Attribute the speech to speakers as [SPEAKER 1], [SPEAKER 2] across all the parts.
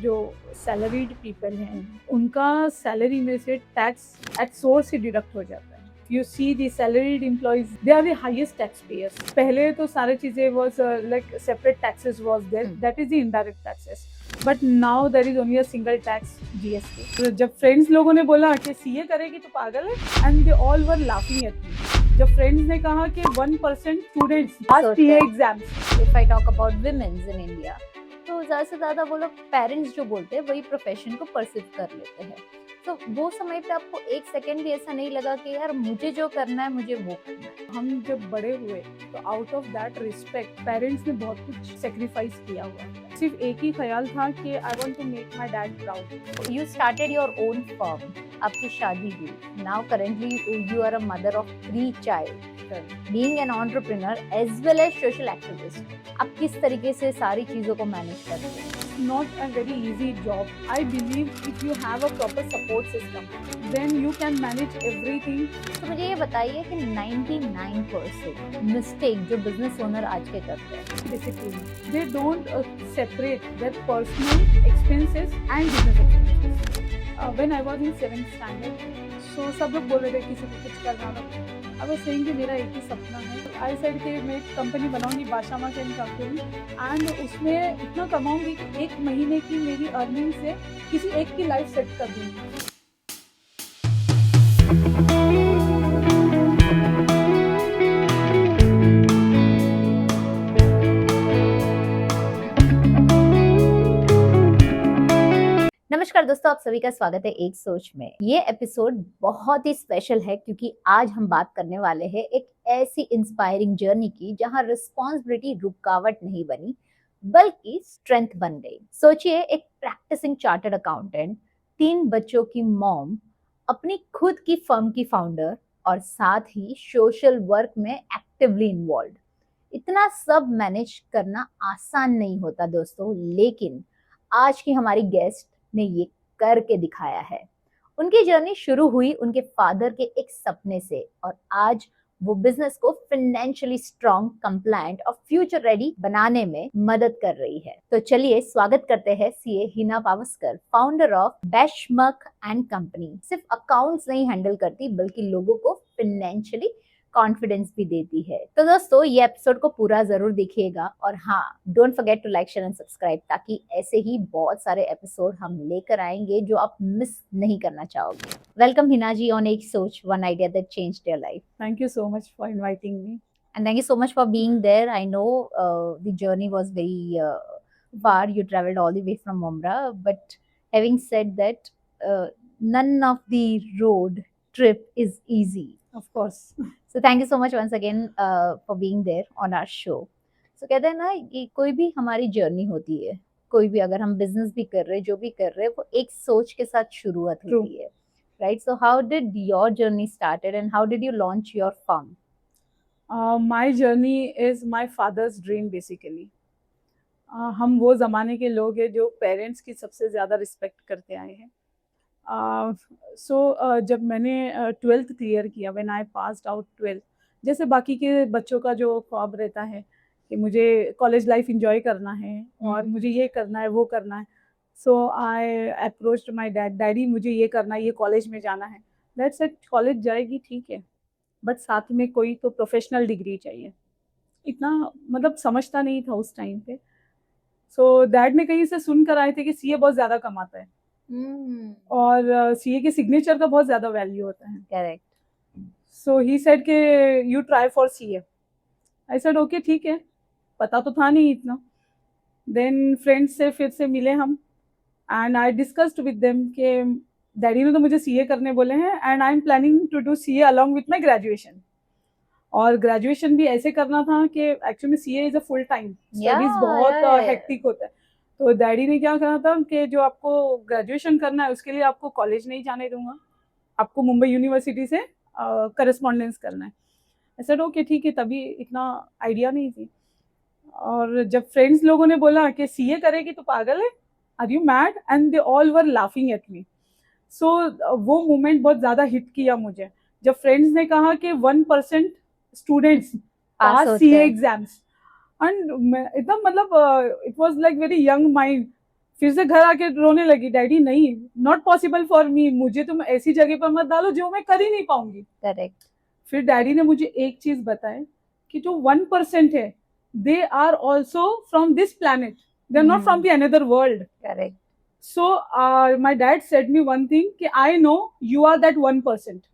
[SPEAKER 1] जो salaried people हैं उनका सैलरी में से tax at source he deduct हो जाता है। You see the salaried employees, they are the highest taxpayers. पहले तो सारी चीजें was like separate taxes was there, that is the indirect taxes. But now there is only a single tax, GST. तो जब friends लोगों ने बोला कि सीए करेगी तो पागल है, and they all were laughing at me. जब फ्रेंड्स ने कहा कि 1% students pass CA exams.
[SPEAKER 2] If I talk about women's in India, तो ज़्यादा से ज़्यादा वो लोग पेरेंट्स जो बोलते हैं वही प्रोफेशन को परसिव कर लेते हैं। तो वो समय पे आपको एक सेकंड भी ऐसा नहीं लगा कि यार मुझे जो करना है मुझे वो करना है?
[SPEAKER 1] हम जब बड़े हुए तो out of that respect parents ने बहुत कुछ सेक्रीफाइस किया हुआ है। सिर्फ एक ही ख्याल था कि I want to make my dad proud.
[SPEAKER 2] You started your own firm, आपकी शादी हुई, now currently you are a mother of 3 child, being an entrepreneur as well as social activist, आप किस तरीके से सारी चीज़ों को मैनेज करते हैं?
[SPEAKER 1] Not a very easy job. I believe if you have a proper support system, then you can manage everything.
[SPEAKER 2] तो मुझे ये बताइए कि 99% मिस्टेक जो बिजनेस ओनर आज के करते हैं,
[SPEAKER 1] Discipline. They don't separate their personal expenses and business expenses. When I was in 7th standard, so सब लोग बोल रहे थे किसी को कुछ करना था। I was saying कि मेरा एक ही सपना है। I said कि मैं एक कंपनी बनाऊंगी, बाशामा कैन कंपनी, एंड उसमें इतना कमाऊंगी कि एक महीने की मेरी अर्निंग से किसी एक की लाइफ सेट कर दूंगी।
[SPEAKER 2] नमस्कार दोस्तों, आप सभी का स्वागत है एक सोच में। ये एपिसोड बहुत ही स्पेशल है क्योंकि आज हम बात करने वाले हैं एक ऐसी इंस्पायरिंग जर्नी की जहां रिस्पॉन्सिबिलिटी रुकावट नहीं बनी बल्कि स्ट्रेंथ बन गई। सोचिए, एक प्रैक्टिसिंग चार्टर्ड अकाउंटेंट, 3 बच्चों की मॉम, अपनी खुद की फर्म की फाउंडर और साथ ही सोशल वर्क में एक्टिवली इन्वॉल्व। इतना सब मैनेज करना आसान नहीं होता दोस्तों, लेकिन आज की हमारी गेस्ट ने ये करके दिखाया है। उनकी जर्नी शुरू हुई उनके फादर के एक सपने से और आज वो बिजनेस को फाइनेंशियली स्ट्रॉन्ग, कंप्लायंट और फ्यूचर रेडी बनाने में मदद कर रही है। तो चलिए स्वागत करते हैं CA Hina Pawaskar, founder of बेशमक एंड कंपनी। सिर्फ अकाउंट्स नहीं हैंडल करती बल्कि लोगों को फाइनेंशियली कॉन्फिडेंस भी देती है। तो दोस्तों, ये एपिसोड को पूरा जरूर देखिएगा और हाँ, don't forget to like, share and subscribe, ताकि ऐसे ही बहुत सारे एपिसोड हम लेकर आएंगे जो आप मिस नहीं करना चाहोगे। वेलकम हिना जी ऑन एक सोच, one idea that changed your life.
[SPEAKER 1] Thank you so much for inviting me.
[SPEAKER 2] And thank you so much for being there. I know the journey was very far. You traveled all the way from Mumbai. But having said that, none of the road trip is easy.
[SPEAKER 1] Of course.
[SPEAKER 2] So thank you so much once again for being there on our show. So कहते हैं ना कि कोई भी हमारी journey होती है, कोई भी अगर हम बिजनेस भी कर रहे हैं, जो भी कर रहे हैं, वो एक सोच के साथ शुरुआत होती है, right? So how did your journey started and how did you launch your firm?
[SPEAKER 1] My journey is my father's dream basically. हम वो ज़माने के लोग हैं जो पेरेंट्स की सबसे ज़्यादा रिस्पेक्ट करते आए हैं। जब मैंने 12th क्लियर किया, when I passed out 12th, जैसे बाकी के बच्चों का जो ख्वाब रहता है कि मुझे कॉलेज लाइफ एंजॉय करना है और मुझे ये करना है वो करना है, सो आई अप्रोच्ड माय डैडी, मुझे ये करना है, ये कॉलेज में जाना है। दैट्स इट, कॉलेज जाएगी ठीक है, बट साथ में कोई तो प्रोफेशनल डिग्री चाहिए। इतना मतलब समझता नहीं था उस टाइम पे। सो डैड ने कहीं से सुन कर आए थे कि सीए बहुत ज़्यादा कमाता है और सीए के सिग्नेचर का बहुत ज़्यादा वैल्यू होता है।
[SPEAKER 2] करेक्ट।
[SPEAKER 1] सो ही सेड के you try for CA. I said okay ठीक है, पता तो था नहीं इतना। देन फ्रेंड्स से फिर से मिले हम and I discussed with them के डैडी ने तो मुझे सीए करने बोले हैं and I am planning to do CA along with my graduation. और ग्रेजुएशन भी ऐसे करना था कि actually CA is a full time studies, बहुत हेक्टिक होता है। तो डैडी ने क्या कहा था कि जो आपको ग्रेजुएशन करना है उसके लिए आपको कॉलेज नहीं जाने दूंगा, आपको मुंबई यूनिवर्सिटी से करस्पॉन्डेंस करना है। ऐसा ओके ठीक है, तभी इतना आइडिया नहीं थी। और जब फ्रेंड्स लोगों ने बोला कि सीए करेगी तो पागल है, are you mad, and they all were laughing at me. So वो मोमेंट बहुत ज़्यादा हिट किया मुझे जब फ्रेंड्स ने कहा कि 1% students pass CA exams. And एकदम मतलब it was like very young mind, फिर से घर आके रोने लगी, डैडी नहीं, नॉट पॉसिबल फॉर मी, मुझे तुम ऐसी जगह पर मत डालो जो मैं कर ही नहीं पाऊंगी।
[SPEAKER 2] करेक्ट।
[SPEAKER 1] फिर डैडी ने मुझे एक चीज बताया कि जो 1% है, they are also from this planet, they are not from the another world.
[SPEAKER 2] Correct.
[SPEAKER 1] So my dad said me one thing कि I know you are that 1%.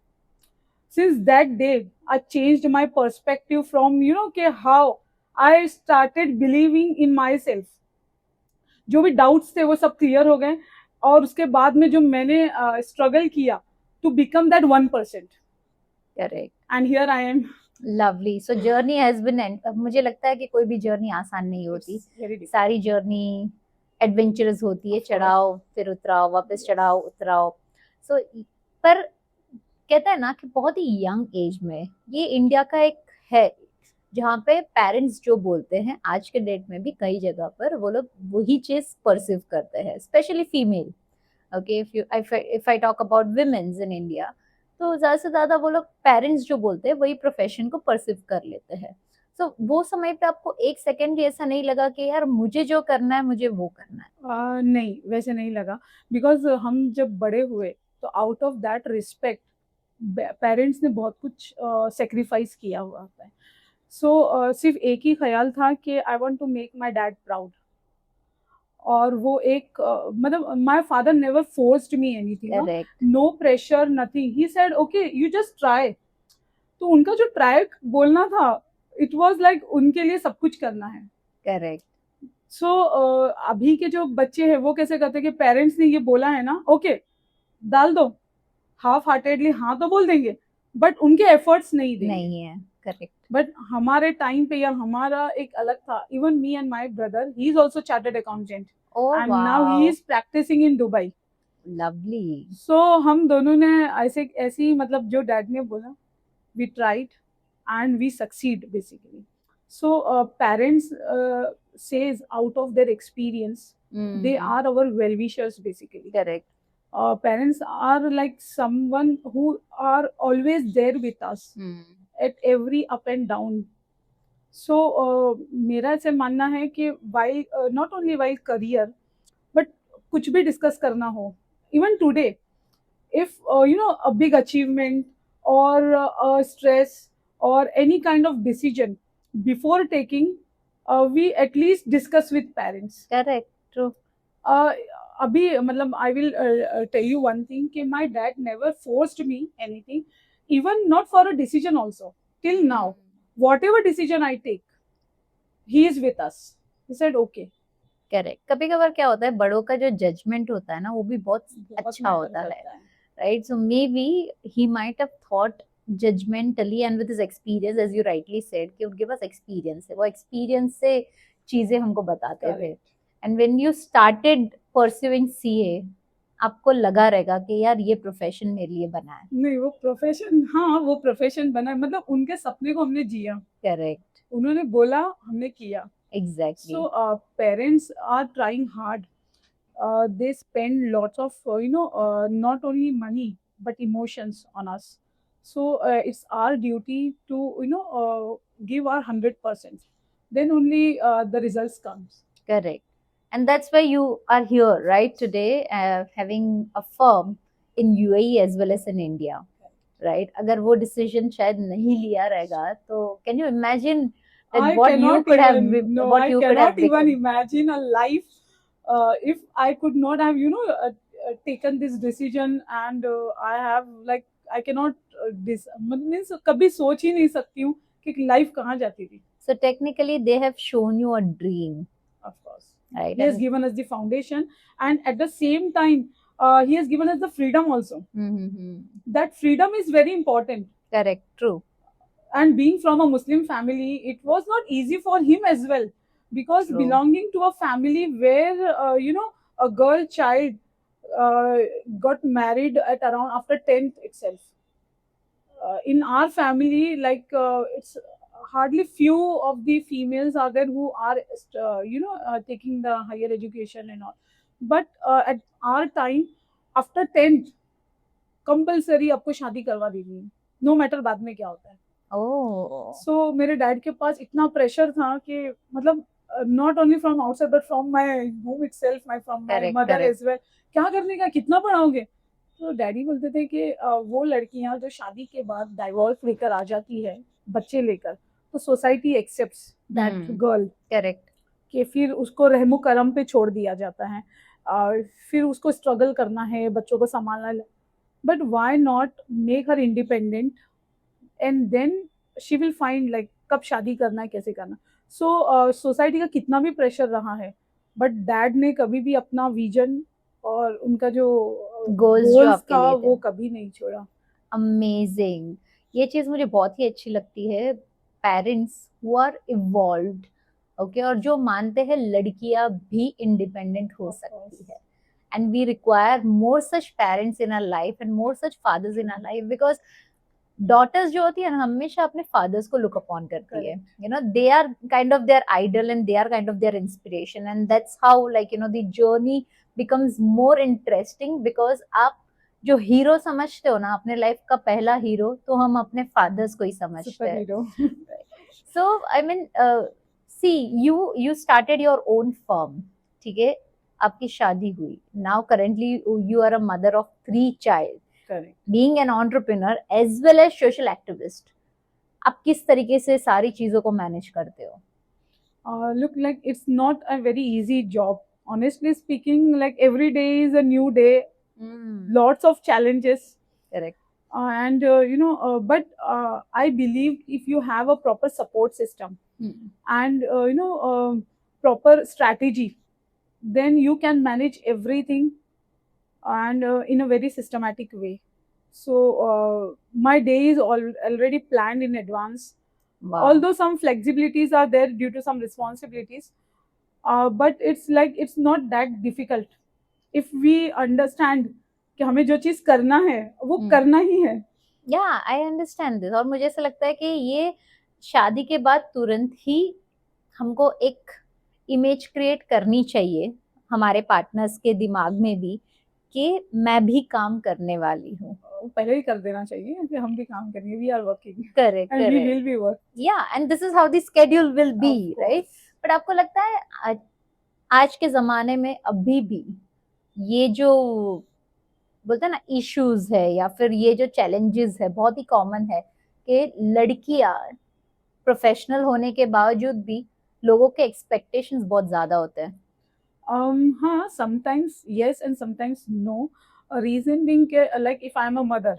[SPEAKER 1] Since that day, I changed my perspective from कि how I started believing in myself. जो भी doubts थे वो सब clear हो गए, और उसके बाद में जो मैंने struggle किया to become that 1%.
[SPEAKER 2] Correct.
[SPEAKER 1] And here I am.
[SPEAKER 2] Lovely. So journey has been, मुझे लगता है कि कोई भी जर्नी आसान नहीं होती,
[SPEAKER 1] It's very difficult.
[SPEAKER 2] सारी जर्नी एडवेंचरस होती है,
[SPEAKER 1] Of course.
[SPEAKER 2] चढ़ाओ फिर उतराओ, वापस चढ़ाओ उतराओ। सो पर कहते हैं ना कि बहुत ही यंग एज में, ये इंडिया का एक है जहाँ पे पेरेंट्स जो बोलते हैं, आज के डेट में भी कई जगह पर वो लोग वही चीज परसीव करते हैं, specially female. Okay, if I talk about women's in India, तो ज्यादा से ज्यादा वो लोग पेरेंट्स जो बोलते हैं वही प्रोफेशन को परसीव कर लेते हैं। तो वो समय पे आपको एक सेकंड भी ऐसा नहीं लगा कि यार मुझे जो करना है मुझे वो करना है?
[SPEAKER 1] नहीं, वैसे नहीं लगा, बिकॉज हम जब बड़े हुए तो out of that respect parents ने बहुत कुछ सेक्रीफाइस किया हुआ होता है। सो सिर्फ एक ही ख्याल था कि I want to make my dad proud, और वो एक मतलब my father never forced me anything,
[SPEAKER 2] correct.
[SPEAKER 1] No pressure, nothing, he said okay you just try. तो उनका जो ट्राई बोलना था, इट वाज लाइक उनके लिए सब कुछ करना है।
[SPEAKER 2] करेक्ट।
[SPEAKER 1] सो अभी के जो बच्चे हैं वो कैसे करते हैं कि पेरेंट्स ने ये बोला है ना, ओके डाल दो, हाफ हार्टेडली हाँ तो बोल देंगे, बट उनके एफर्ट्स नहीं देंगे।
[SPEAKER 2] नहीं है। करेक्ट।
[SPEAKER 1] बट हमारे टाइम पे या हमारा एक अलग था। Even me and my brother, he is also chartered accountant
[SPEAKER 2] oh
[SPEAKER 1] and now he is practising in Dubai.
[SPEAKER 2] Lovely.
[SPEAKER 1] So हम दोनों ने ऐसे ही मतलब जो डैड ने बोला, we tried and we succeed basically. So parents says out of their experience, they are our well wishers basically.
[SPEAKER 2] Correct.
[SPEAKER 1] Parents are like someone who are always there with us at every up and down. So मेरा ऐसे मानना है कि while not only while career but कुछ भी discuss करना हो, even today, if a big achievement or a stress or any kind of decision, before taking we at least discuss with parents.
[SPEAKER 2] Correct. True.
[SPEAKER 1] अभी मतलब I will tell you one thing कि my dad never forced me anything, even not for a decision also, till now whatever decision I take, he is with us. He said okay.
[SPEAKER 2] Correct. कभी कभार क्या होता है, बड़ों का जो judgement होता है ना वो भी बहुत अच्छा
[SPEAKER 1] matter
[SPEAKER 2] होता है,
[SPEAKER 1] करता है।
[SPEAKER 2] Right? So maybe he might have thought judgementally and with his experience, as you rightly said कि उनके पास एक्सपीरियंस है, वो एक्सपीरियंस से चीजें हमको बताते थे।
[SPEAKER 1] Correct.
[SPEAKER 2] And when you started pursuing CA, आपको लगा रहेगा कि यार ये प्रोफेशन मेरे लिए बना है।
[SPEAKER 1] नहीं, वो प्रोफेशन, हाँ वो प्रोफेशन बना है, मतलब उनके सपने को हमने जिया,
[SPEAKER 2] करेक्ट।
[SPEAKER 1] उन्होंने बोला हमने किया।
[SPEAKER 2] Exactly.
[SPEAKER 1] So parents are trying hard. They spend lots of not only money but emotions on us. So it's our duty to give our 100%. Then only the results comes.
[SPEAKER 2] Correct. And that's why you are here, right, today, having a firm in UAE as well as in India, right? अगर वो decision शायद नहीं लिया रहेगा, तो can you imagine that what you could have, what you could have
[SPEAKER 1] cannot even
[SPEAKER 2] become?
[SPEAKER 1] imagine a life if I could not have taken this decision, and I have like I cannot means कभी सोच ही नहीं सकती हूँ कि life कहाँ जाती थी।
[SPEAKER 2] So technically they have shown you a dream,
[SPEAKER 1] Of course,
[SPEAKER 2] right?
[SPEAKER 1] he has given us the foundation, and at the same time he has given us the freedom also. That freedom is very important.
[SPEAKER 2] Correct. True.
[SPEAKER 1] And being from a Muslim family, it was not easy for him as well, because
[SPEAKER 2] True.
[SPEAKER 1] belonging to a family where a girl child got married at around after 10th itself. In our family, like it's hardly few of the females are there who are taking the higher education and all, but at our time, after 10th compulsory आपको शादी करवा देनी है, no matter बाद में क्या होता है।
[SPEAKER 2] Oh.
[SPEAKER 1] सो मेरे डैड के पास इतना प्रेशर था कि मतलब not only from outside but from my home itself, from my
[SPEAKER 2] Correct,
[SPEAKER 1] mother
[SPEAKER 2] correct.
[SPEAKER 1] as well. क्या करने का, कितना पढ़ाओगे? तो डैडी बोलते थे कि वो लड़कियां जो शादी के बाद डाइवोर्स लेकर आ जाती है बच्चे लेकर, तो society accepts that girl,
[SPEAKER 2] correct,
[SPEAKER 1] कि फिर उसको रहमो करम पे छोड़ दिया जाता है और फिर उसको स्ट्रगल करना है, बच्चों को संभालना है. But why not make her independent and then she will find like कब शादी करना है, कैसे करना. सो सोसाइटी का कितना भी प्रेशर रहा है, बट डैड ने कभी भी अपना विजन और उनका जो
[SPEAKER 2] Goals जो आपके
[SPEAKER 1] था
[SPEAKER 2] लिए थे.
[SPEAKER 1] वो कभी नहीं छोड़ा.
[SPEAKER 2] अमेजिंग. ये चीज मुझे बहुत ही अच्छी लगती है. Parents who are evolved, okay, और जो मानते हैं लड़कियां भी इंडिपेंडेंट हो
[SPEAKER 1] Of
[SPEAKER 2] सकती
[SPEAKER 1] course.
[SPEAKER 2] है. And we require more such parents in our life and more such fathers in our life, because daughters जो होती है ना हमेशा अपने फादर्स को लुक अपॉन करती है. You know, they are kind of their idol and they are kind of their inspiration, and that's how like you know the journey becomes more interesting. Because आप जो हीरो समझते हो ना अपने life का पहला हीरो, तो हम अपने फादर्स को ही समझते
[SPEAKER 1] सुपर
[SPEAKER 2] हैं.
[SPEAKER 1] Hero.
[SPEAKER 2] So I mean see you started your own firm, ठीक है, आपकी शादी हुई. Now currently you are a mother of 3 child,
[SPEAKER 1] correct.
[SPEAKER 2] being an entrepreneur as well as social activist. आप किस तरीके से सारी चीजों को मैनेज करते हो?
[SPEAKER 1] Look, like it's not a very easy job. Honestly speaking, like every day is a new day, lots of challenges.
[SPEAKER 2] Correct.
[SPEAKER 1] And but I believe if you have a proper support system and proper strategy, then you can manage everything and in a very systematic way. So my day is already planned in advance.
[SPEAKER 2] Wow.
[SPEAKER 1] Although some flexibilities are there due to some responsibilities, but it's not that difficult if we understand कि हमें जो चीज करना है वो करना ही है.
[SPEAKER 2] Yeah, I understand this. और मुझे ऐसा लगता है कि ये शादी के बाद तुरंत ही हमको एक इमेज क्रिएट करनी चाहिए हमारे पार्टनर्स के दिमाग में भी कि मैं भी काम करने वाली हूँ.
[SPEAKER 1] पहले ही कर देना चाहिए कि हम भी काम करेंगे. We are working.
[SPEAKER 2] Correct,
[SPEAKER 1] and we will be work.
[SPEAKER 2] Yeah, and this is how the schedule will be, right. But आपको लगता है आज के जमाने में अभी भी ये जो बोलते हैं ना इश्यूज है या फिर ये जो चैलेंजेस है बहुत ही कॉमन है कि लड़कियां प्रोफेशनल होने के बावजूद भी लोगों के एक्सपेक्टेशंस बहुत ज्यादा होते हैं?
[SPEAKER 1] हाँ, sometimes yes and sometimes no. Reason being like if I am a mother,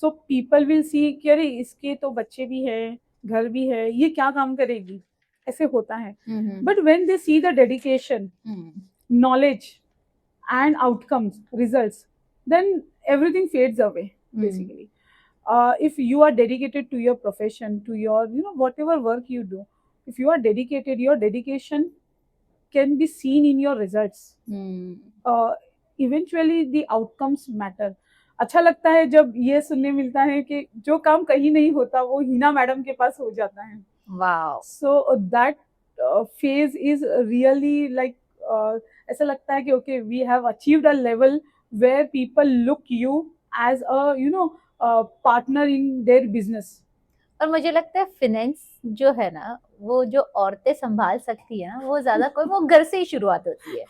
[SPEAKER 1] so people will see कि अरे इसके तो बच्चे भी हैं, घर भी है, ये क्या काम करेगी, ऐसे होता है. But when they see the dedication, knowledge and outcomes, results, then everything fades away basically. If you are dedicated to your profession, to your whatever work you do, if you are dedicated, your dedication can be seen in your results. Eventually the outcomes matter. अच्छा लगता है जब ये सुनने मिलता है कि जो काम कहीं नहीं होता वो हिना मैडम के पास हो जाता है.
[SPEAKER 2] Wow.
[SPEAKER 1] So that phase is really like ऐसा लगता है कि okay, we have achieved a level where people look you as a partner in their business.
[SPEAKER 2] और मुझे लगता है फाइनेंस जो है ना वो जो औरतें संभाल सकती है ना वो ज्यादा कोई वो घर से ही शुरुआत होती है.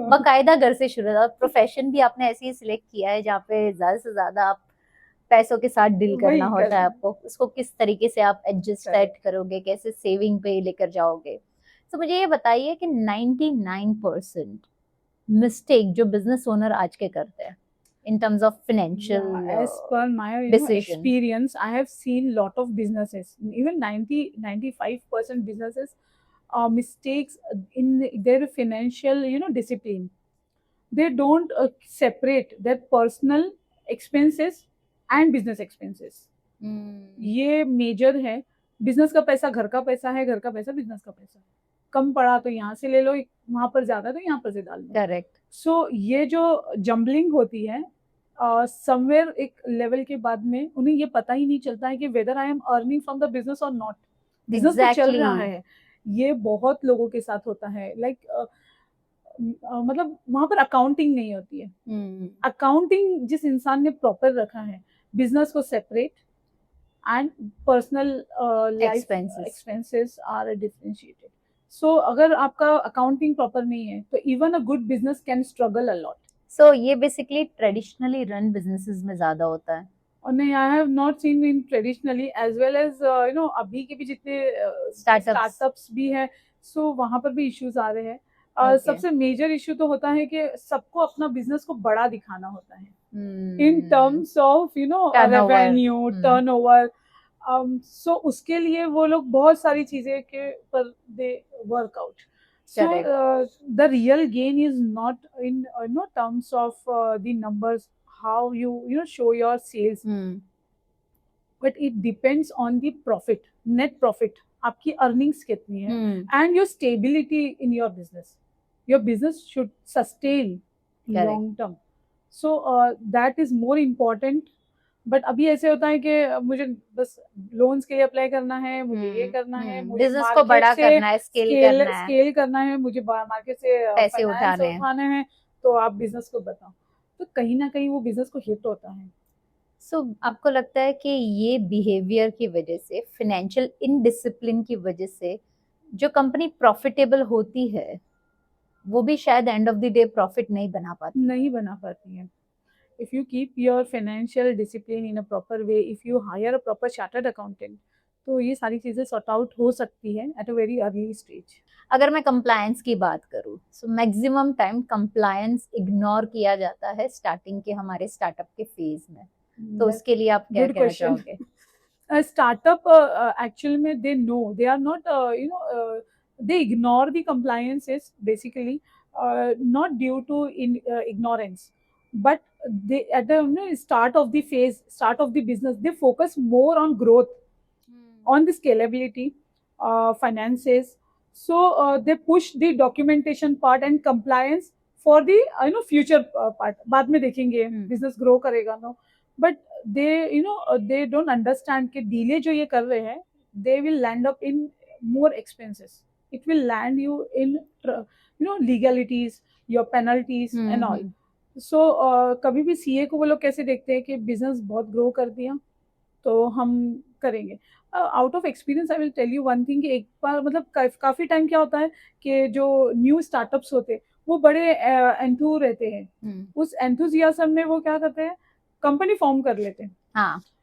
[SPEAKER 2] बाकायदा घर से शुरुआत. प्रोफेशन भी आपने ऐसे ही सिलेक्ट किया है जहाँ पे ज्यादा से ज्यादा आप पैसों के साथ डील करना होता है आपको. उसको किस तरीके से आप एडजस्ट करोगे, कैसे सेविंग पे लेकर जाओगे. तो मुझे ये बताइए कि 99% मिस्टेक जो बिजनेस ओनर आज के करते हैं in terms of financial
[SPEAKER 1] as per my experience, I have seen lot of businesses, even 90-95% businesses mistakes in their financial discipline. They don't separate their personal expenses and business expenses. ये major है. Business का पैसा घर का पैसा है, घर का पैसा बिजनेस का पैसा है. कम पड़ा तो यहाँ से ले लो, वहां पर ज्यादा तो यहाँ पर से डाल दो.
[SPEAKER 2] करेक्ट.
[SPEAKER 1] सो ये जो जम्बलिंग होती है समवेयर एक लेवल के बाद में उन्हें ये पता ही नहीं चलता है कि whether I am earning from the business और नॉट. बिजनेस तो चल रहा है. ये बहुत लोगों के साथ होता है. लाइक मतलब वहां पर अकाउंटिंग नहीं होती है. अकाउंटिंग जिस इंसान ने प्रॉपर रखा है, बिजनेस को separate and personal life expenses are differentiated. So अगर आपका अकाउंटिंग प्रॉपर नहीं है तो even a good business can struggle a lot.
[SPEAKER 2] So ये बेसिकली ट्रेडिशनली रन बिजनेसेस में ज्यादा होता है.
[SPEAKER 1] और नहीं, I have not seen in traditionally as well as अभी के भी जितने स्टार्टअप्स भी है, सो वहां पर भी इश्यूज आ रहे हैं.
[SPEAKER 2] Okay.
[SPEAKER 1] सबसे मेजर इश्यू तो होता है कि सबको अपना बिजनेस को बड़ा दिखाना होता है in terms of
[SPEAKER 2] Turnover.
[SPEAKER 1] Revenue, turnover. So उसके लिए वो लोग बहुत सारी चीजें के पर they work out. So the real gain is not in terms of the numbers, how you show your sales, but it depends on the profit, net profit. आपकी earnings कितनी है, and your stability in your business. Your business should sustain long term. So that is more important. But अभी ऐसे होता है कि मुझे बस लोन्स के लिए अप्लाई करना है, मुझे ये करना है, मुझे
[SPEAKER 2] बिजनेस को बड़ा करना है,
[SPEAKER 1] स्केल करना है, मुझे मार्केट से
[SPEAKER 2] पैसे उठाने
[SPEAKER 1] हैं, तो आप बिजनेस को बताओ. तो कहीं ना कहीं वो बिजनेस को हिट होता है.
[SPEAKER 2] सो आपको लगता है कि ये बिहेवियर की वजह से, फाइनेंशियल इनडिसिप्लिन की वजह से जो कंपनी प्रॉफिटेबल होती है वो भी शायद end of the day profit नहीं बना पाती
[SPEAKER 1] है. If you keep your financial discipline in a proper way, if you hire a proper chartered accountant, तो ये सारी चीजें सॉर्ट आउट हो सकती है at a very early stage.
[SPEAKER 2] अगर मैं कंप्लायंस की बात करूँ, so maximum time compliance ignore किया जाता है स्टार्टिंग के हमारे स्टार्टअप के फेज में. तो उसके लिए आप क्या कहना चाहोगे?
[SPEAKER 1] स्टार्टअप एक्चुअली में they know they are not they ignore the compliances basically, not due to ignorance, but they at the start of the phase, start of the business, they focus more on growth, on the scalability, finances. So they push the documentation part and compliance for the future part. बाद में देखेंगे business grow करेगा no, but they don't understand कि delay जो ये कर रहे हैं, they will land up in more expenses. It will land you in legalities, your penalties and all. So कभी भी सीए को वो लोग कैसे देखते हैं कि बिजनेस बहुत ग्रो कर दिया तो हम करेंगे. Out of experience I will tell you one thing कि एक बार मतलब काफ़ी टाइम क्या होता है कि जो न्यू स्टार्टअप्स होते हैं वो बड़े एंथू रहते हैं. उस एंथुजियाज्म में वो क्या करते हैं, कंपनी फॉर्म कर लेते हैं.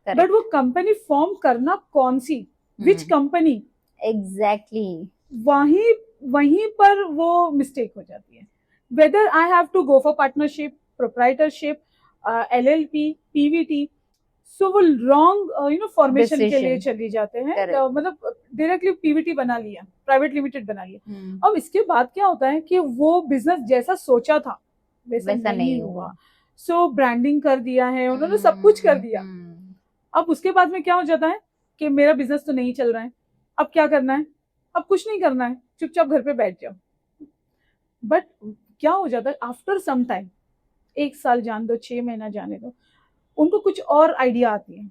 [SPEAKER 1] बट वो कंपनी फॉर्म करना कौन सी, विच कंपनी,
[SPEAKER 2] एग्जैक्टली
[SPEAKER 1] वहीं पर वो मिस्टेक हो जाती है. whether I have to go for partnership, proprietorship, LLP, PVT, so वो wrong फॉर्मेशन के लिए चली जाते हैं. मतलब डायरेक्टली PVT बना लिया, प्राइवेट लिमिटेड बना लिया. अब इसके बाद क्या होता है कि वो बिजनेस जैसा सोचा था वैसा नहीं हुआ. सो ब्रांडिंग कर दिया है उन्होंने, सब कुछ कर दिया. अब उसके बाद में क्या हो जाता है कि मेरा बिजनेस तो नहीं चल रहा है, अब क्या करना है, अब कुछ नहीं करना है, चुपचाप घर पे बैठ जाओ. बट क्या हो जाता है आफ्टर सम टाइम, 1 साल जान दो, 6 महीना जाने दो, उनको कुछ और आइडिया आती है.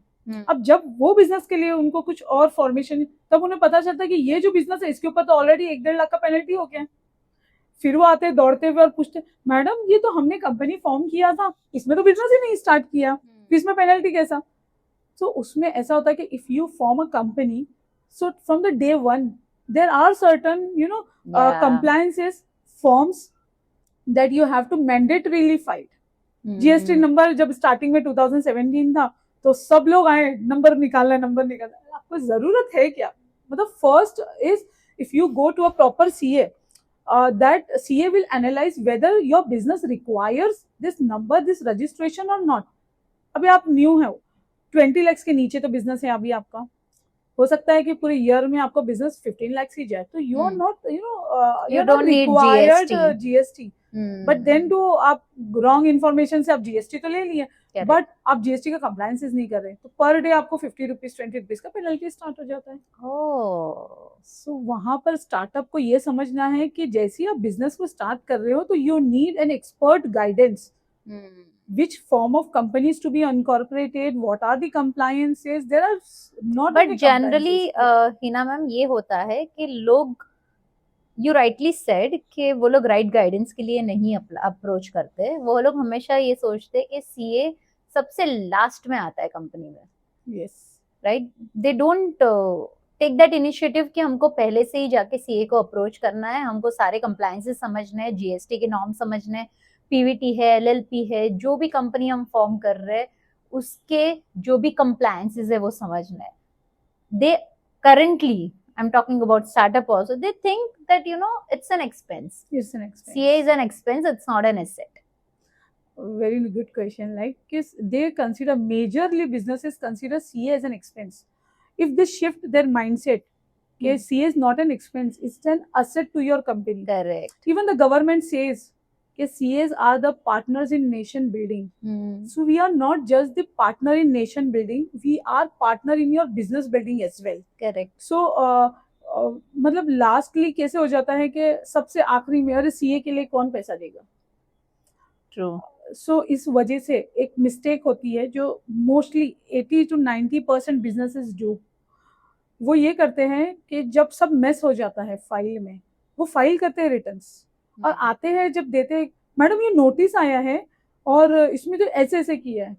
[SPEAKER 1] अब जब वो बिजनेस के लिए उनको कुछ और फॉर्मेशन, तब उन्हें पता चलता है कि ये जो बिजनेस है इसके ऊपर तो ऑलरेडी 1-1.5 लाख का पेनल्टी हो गया है. फिर वो आते दौड़ते हुए और पूछते, मैडम ये तो हमने कंपनी फॉर्म किया था, इसमें तो बिजनेस ही नहीं स्टार्ट किया, फिर इसमें पेनल्टी कैसा. तो उसमें ऐसा होता है कि if you form a company, so from the day one there are certain compliances forms that you have to mandatorily file. GST number जब स्टार्टिंग में 2017 था तो सब लोग आए नंबर निकालना. आपको जरूरत है क्या? मतलब first is if you go to a proper CA, that CA will analyze whether your business requires this number, this registration or not. अभी आप न्यू है, 20 lakhs के नीचे तो बिजनेस है अभी आपका, हो सकता है कि पूरे ईयर में आपको बिजनेस 15 लाख ही जाए, तो you are not you don't required GST. But then do आप रॉन्ग इन्फॉर्मेशन से आप GST तो ले लिए, बट आप GST का कंप्लायंसेस नहीं कर रहे, तो पर डे आपको 50 रुपीज 20 रुपीज का पेनल्टी स्टार्ट हो जाता है. सो वहां पर स्टार्टअप को ये समझना है कि जैसे ही आप बिजनेस को स्टार्ट कर रहे हो तो you need an expert guidance. Which form of companies to be incorporated, what are the compliances, there are not.
[SPEAKER 2] But generally Hina ma'am ये होता है कि लोग, you rightly said कि वो लोग राइट गाइडेंस के लिए नहीं अप्रोच करते. वो लोग हमेशा ये सोचते कि CA सबसे लास्ट में आता है कंपनी में.
[SPEAKER 1] Yes.
[SPEAKER 2] Right? They don't take that initiative कि हमको पहले से ही जाके सीए को अप्रोच करना है, हमको सारे कंप्लायंसेस समझने हैं, जीएसटी के नॉर्म समझने हैं, पीवीटी है, एलएलपी है, जो भी कंपनी हम फॉर्म कर रहे हैं उसके जो भी कंप्लायंसेस है वो समझना है. They currently, I'm talking about startup also, they think that it's an expense.
[SPEAKER 1] It's an expense.
[SPEAKER 2] CA is an expense, it's not an asset.
[SPEAKER 1] Very good question. Like, they consider, majorly businesses consider CA as an expense. If they shift their mindset, okay, CA is not an expense, it's an asset to your company.
[SPEAKER 2] Correct.
[SPEAKER 1] Even the government says, okay, CAs are the partners in nation building. So we are not just the partner in nation building, we are partner in your business building as well.
[SPEAKER 2] Correct.
[SPEAKER 1] So मतलब lastly कैसे हो जाता है कि सबसे आखिरी में अरे सीए के लिए कौन पैसा देगा.
[SPEAKER 2] True.
[SPEAKER 1] सो इस वजह से एक मिस्टेक होती है जो मोस्टली 80 to 90% बिजनेसेस जो वो ये करते हैं कि जब सब मेस हो जाता है फाइल में, वो फाइल करते हैं रिटर्न्स और आते हैं जब देते हैं, मैडम ये नोटिस आया है और इसमें तो ऐसे ऐसे किया है.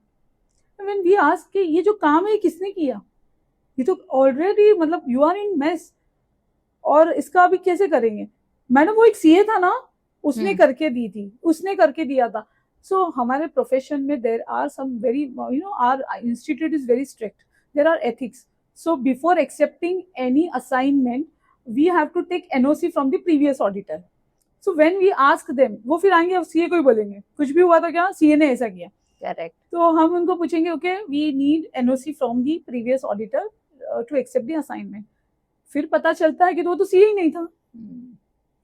[SPEAKER 1] व्हेन वी आस्क कि ये जो काम है किसने किया, ये तो ऑलरेडी मतलब यू आर इन मेस और इसका अभी कैसे करेंगे. मैडम वो एक सीए था ना, उसने करके दी थी, उसने करके दिया था. सो हमारे प्रोफेशन में there are some very our institute is very strict, there are ethics. So before accepting any assignment we have to take NOC from the previous auditor. So when we ask them, वो फिर आएंगे CA को ही बोलेंगे कुछ भी हुआ तो क्या सीए ने ऐसा किया.
[SPEAKER 2] करेक्ट.
[SPEAKER 1] तो हम उनको पूछेंगे okay we need NOC from the previous auditor to accept the assignment. फिर पता चलता है कि वो तो सीए ही नहीं था,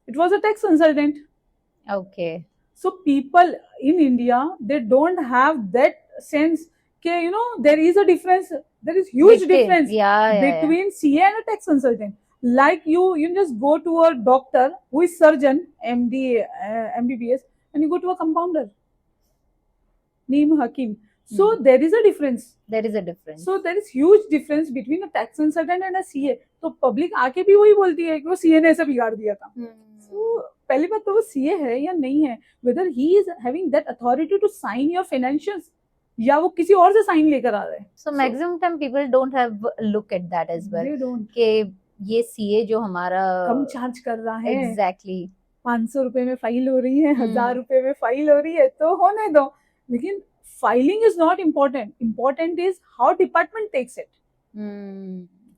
[SPEAKER 1] it was a tax consultant.
[SPEAKER 2] Okay.
[SPEAKER 1] So people in India, they don't have that sense that there is a difference, there is huge difference between CA and a tax consultant. Like you just go to a doctor who is surgeon, MD, MBBS, and you go to a compounder, Neem Hakim. So there is a difference.
[SPEAKER 2] There is a difference.
[SPEAKER 1] So there is huge difference between a tax consultant and a CA. तो public आके भी वही बोलती है कि वो CA ने ऐसा बिगाड़ दिया था. So पहली बात तो वो सीए है या नहीं है, whether he is having that authority to sign your financials या वो किसी और से साइन लेकर आ रहा है.
[SPEAKER 2] So maximum time people don't have look at that as well.
[SPEAKER 1] They don't.
[SPEAKER 2] कि ये सीए जो हमारा
[SPEAKER 1] कम चार्ज कर रहा है.
[SPEAKER 2] Exactly.
[SPEAKER 1] 500 रुपए में फाइल हो रही है, 1000 रुपए में फाइल हो रही है तो होने दो. लेकिन filing is not important, important is how department takes it.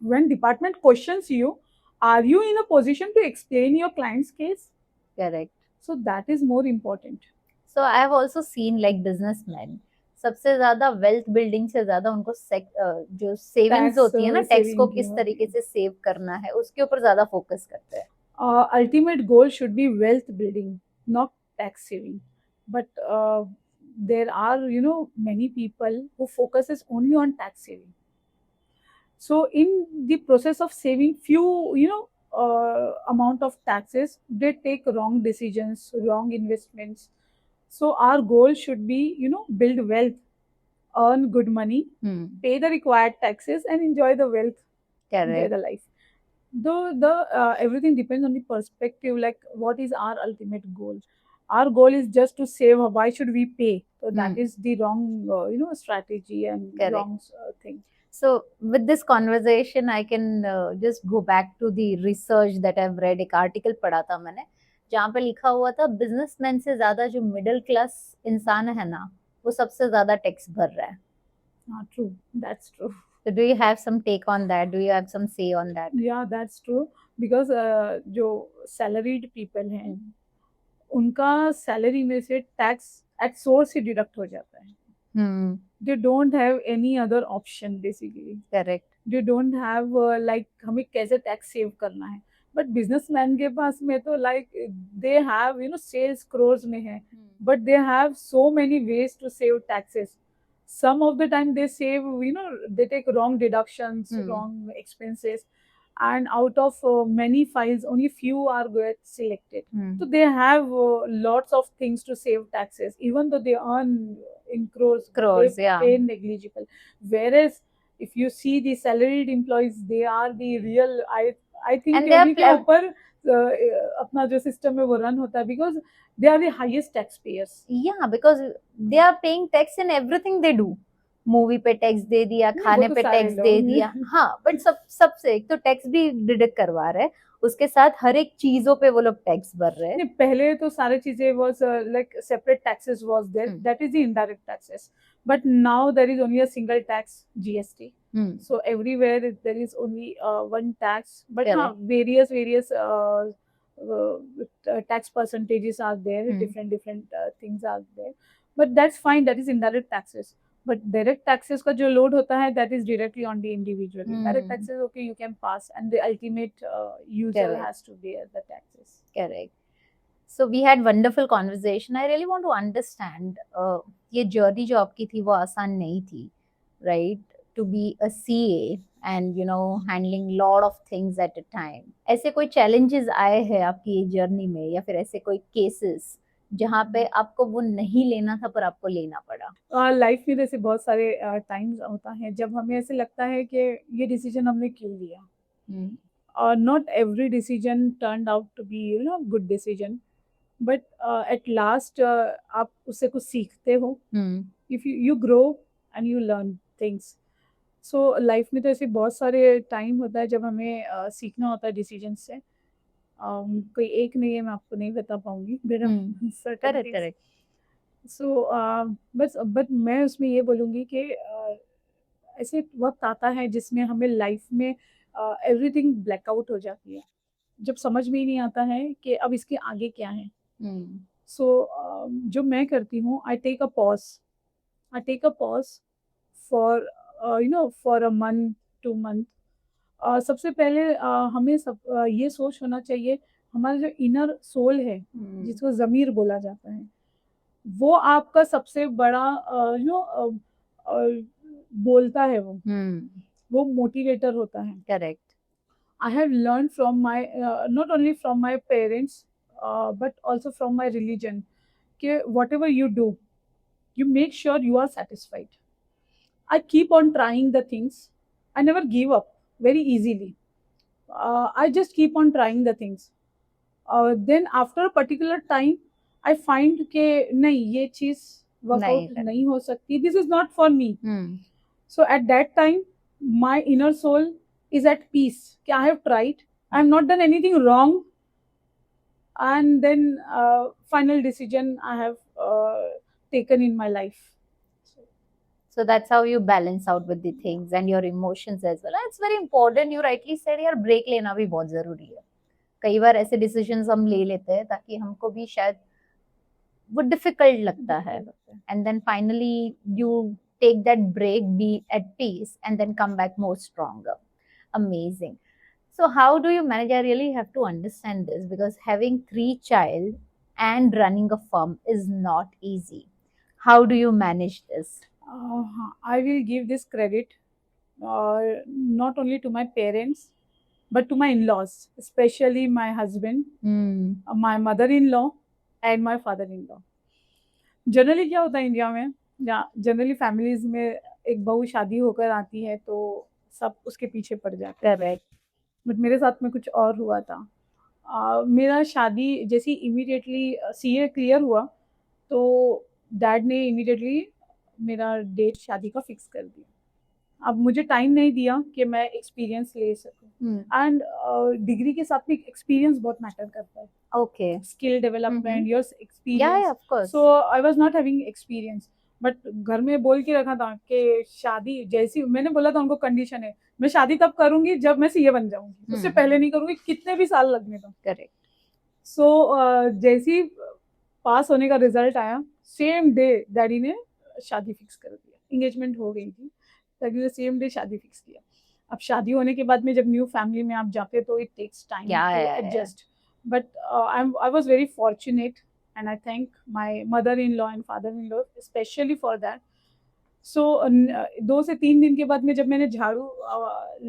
[SPEAKER 1] When department questions you, are you in a position to explain your client's case?
[SPEAKER 2] Correct.
[SPEAKER 1] So that is more important.
[SPEAKER 2] So I have also seen like businessmen सबसे ज्यादा wealth building से ज्यादा उनको जो savings होती है ना, tax को किस तरीके से सेव करना है उसके ऊपर ज्यादा फोकस करते हैं.
[SPEAKER 1] Ultimate goal should be wealth building, not tax saving. But there are many people who focuses only on tax saving. So in the process of saving few amount of taxes, they take wrong decisions, wrong investments. So our goal should be build wealth, earn good money, pay the required taxes and enjoy the wealth.
[SPEAKER 2] Correct.
[SPEAKER 1] Enjoy the life. Though everything depends on the perspective, like what is our ultimate goal. Our goal is just to save. Why should we pay? So that is the wrong strategy and
[SPEAKER 2] Correct.
[SPEAKER 1] wrong thing.
[SPEAKER 2] So with this conversation I can just go back to the research that I've read. एक article पढ़ा था मैंने जहाँ पे लिखा हुआ था businessman से ज्यादा जो मिडिल क्लास इंसान है ना वो सबसे ज्यादा टैक्स भर रहा है.
[SPEAKER 1] True, that's true.
[SPEAKER 2] So do you have some take on that? Do you have some say on that?
[SPEAKER 1] Yeah, that's true. Because जो salaried people हैं उनका सैलरी में से tax at source he deduct हो जाता है. They don't have any other option basically.
[SPEAKER 2] Correct.
[SPEAKER 1] They don't have like हमें कैसे टैक्स सेव करना है. But businessman के पास में तो like they have sales crores में है, but they have so many ways to save taxes. Some of the time they save they take wrong deductions, wrong expenses, and out of many files only few are get selected. So they have lots of things to save taxes, even though they earn in crores, they
[SPEAKER 2] yeah,
[SPEAKER 1] pay negligible. Whereas if you see the salaried employees, they are the real I think
[SPEAKER 2] And they are
[SPEAKER 1] के ऊपर अपना जो system है वो run होता है, because they are the highest taxpayers.
[SPEAKER 2] yeah, because they are paying tax in everything they do. Movie पे tax दे दिया,
[SPEAKER 1] नहीं,
[SPEAKER 2] खाने
[SPEAKER 1] वो तो
[SPEAKER 2] पे
[SPEAKER 1] सारे
[SPEAKER 2] टैक्स दे
[SPEAKER 1] लोग
[SPEAKER 2] दिया, हाँ, बट सबसे एक तो टैक्स भी डिडक्ट करवा रहे हैं, उसके साथ हर एक चीजों पे वो लोग टैक्स भर रहे हैं।
[SPEAKER 1] नहीं, पहले तो सारी चीजें was like separate taxes was there, that is the indirect taxes, but now there is only a single tax, GST. So everywhere there is only one tax, but
[SPEAKER 2] Correct.
[SPEAKER 1] various tax percentages are there, different things are there, but that's fine, that is indirect taxes. But direct taxes का जो load होता है, that is directly on the individual. Direct taxes, okay, you can pass, and the ultimate user
[SPEAKER 2] Correct.
[SPEAKER 1] has to bear the taxes.
[SPEAKER 2] Correct. So we had wonderful conversation. I really want to understand ये journey जो आपकी थी वो आसान नहीं थी, right? To be a CA and handling lot of things at a time. ऐसे कोई challenges आए हैं आपकी ये journey में, या फिर ऐसे कोई cases जहाँ पे आपको वो नहीं लेना था पर आपको लेना पड़ा?
[SPEAKER 1] लाइफ में जैसे बहुत सारे टाइम्स होता है जब हमें ऐसे लगता है कि ये डिसीजन हमने क्यों लिया, और not every decision turn out to be good decision, but at last आप उससे कुछ सीखते हो, if you grow and you learn things. So life में तो ऐसे बहुत सारे टाइम होता है जब हमें सीखना होता है डिसीजन से. कोई एक नहीं है, मैं आपको नहीं बता पाऊंगी.
[SPEAKER 2] Correct, correct.
[SPEAKER 1] सो बट मैं उसमें ये बोलूँगी कि ऐसे वक्त आता है जिसमें हमें लाइफ में एवरीथिंग ब्लैकआउट हो जाती है, जब समझ में ही नहीं आता है कि अब इसके आगे क्या है. सो जो मैं करती हूँ, I take a pause for for a month 2 month. सबसे पहले हमें ये सोच होना चाहिए, हमारा जो इनर सोल है, जिसको ज़मीर बोला जाता है, वो आपका सबसे बड़ा बोलता है, वो मोटिवेटर होता है.
[SPEAKER 2] Correct.
[SPEAKER 1] I have learned from my not only from my parents but also from my religion कि whatever you do, you make sure you are satisfied. I keep on trying the things. I never give up very easily. I just keep on trying the things. Then after a particular time, I find कि नहीं, ये चीज़ workout नहीं हो सकती. This is not for me. So at that time, my inner soul is at peace. कि I have tried. I have not done anything wrong. And then final decision I have taken in my life.
[SPEAKER 2] So that's how you balance out with the things and your emotions as well. It's very important. You rightly said यार break लेना भी बहुत जरूरी है. कई बार ऐसे decisions हम ले लेते हैं ताकि हमको भी शायद वो difficult लगता है. And then finally you take that break, be at peace, and then come back more stronger. Amazing. So how do you manage? I really have to understand this because having 3 child and running a firm is not easy. How do you manage this?
[SPEAKER 1] I will give this credit not only to my parents but to my in-laws, especially my husband, my mother-in-law and my father-in-law. Generally क्या होता है India में, या generally families में, एक बहू शादी होकर आती है तो सब उसके पीछे पड़ जाते हैं.
[SPEAKER 2] Correct.
[SPEAKER 1] बट मेरे साथ में कुछ और हुआ था. मेरा शादी जैसे इमीडिएटली सीए क्लियर हुआ तो डैड ने इमीडिएटली मेरा डेट शादी का फिक्स कर दिया. अब मुझे टाइम नहीं दिया कि मैं एक्सपीरियंस ले सकूं. एंड डिग्री के साथ में एक्सपीरियंस बहुत मैटर करता है.
[SPEAKER 2] Okay.
[SPEAKER 1] Skill development, your
[SPEAKER 2] Yeah,
[SPEAKER 1] experience.
[SPEAKER 2] of course.
[SPEAKER 1] So I was not having experience. But घर में बोल के रखा था कि शादी जैसी, मैंने बोला था उनको, कंडीशन है मैं शादी तब करूंगी जब मैं सीए बन जाऊंगी, उससे पहले नहीं करूंगी, कितने भी साल लगने दो.
[SPEAKER 2] Correct.
[SPEAKER 1] सो जैसी पास होने का रिजल्ट आया, सेम डे डैडी ने शादी फिक्स कर दिया. इंगेजमेंट हो गई थी, डैडी ने सेम डे शादी फिक्स किया. अब शादी होने के बाद में जब न्यू फैमिली में आप जाते तो it takes time to adjust. But I was very fortunate and I thank my mother-in-law and father-in-law especially for that. So 2 से 3 दिन के बाद में जब मैंने झाड़ू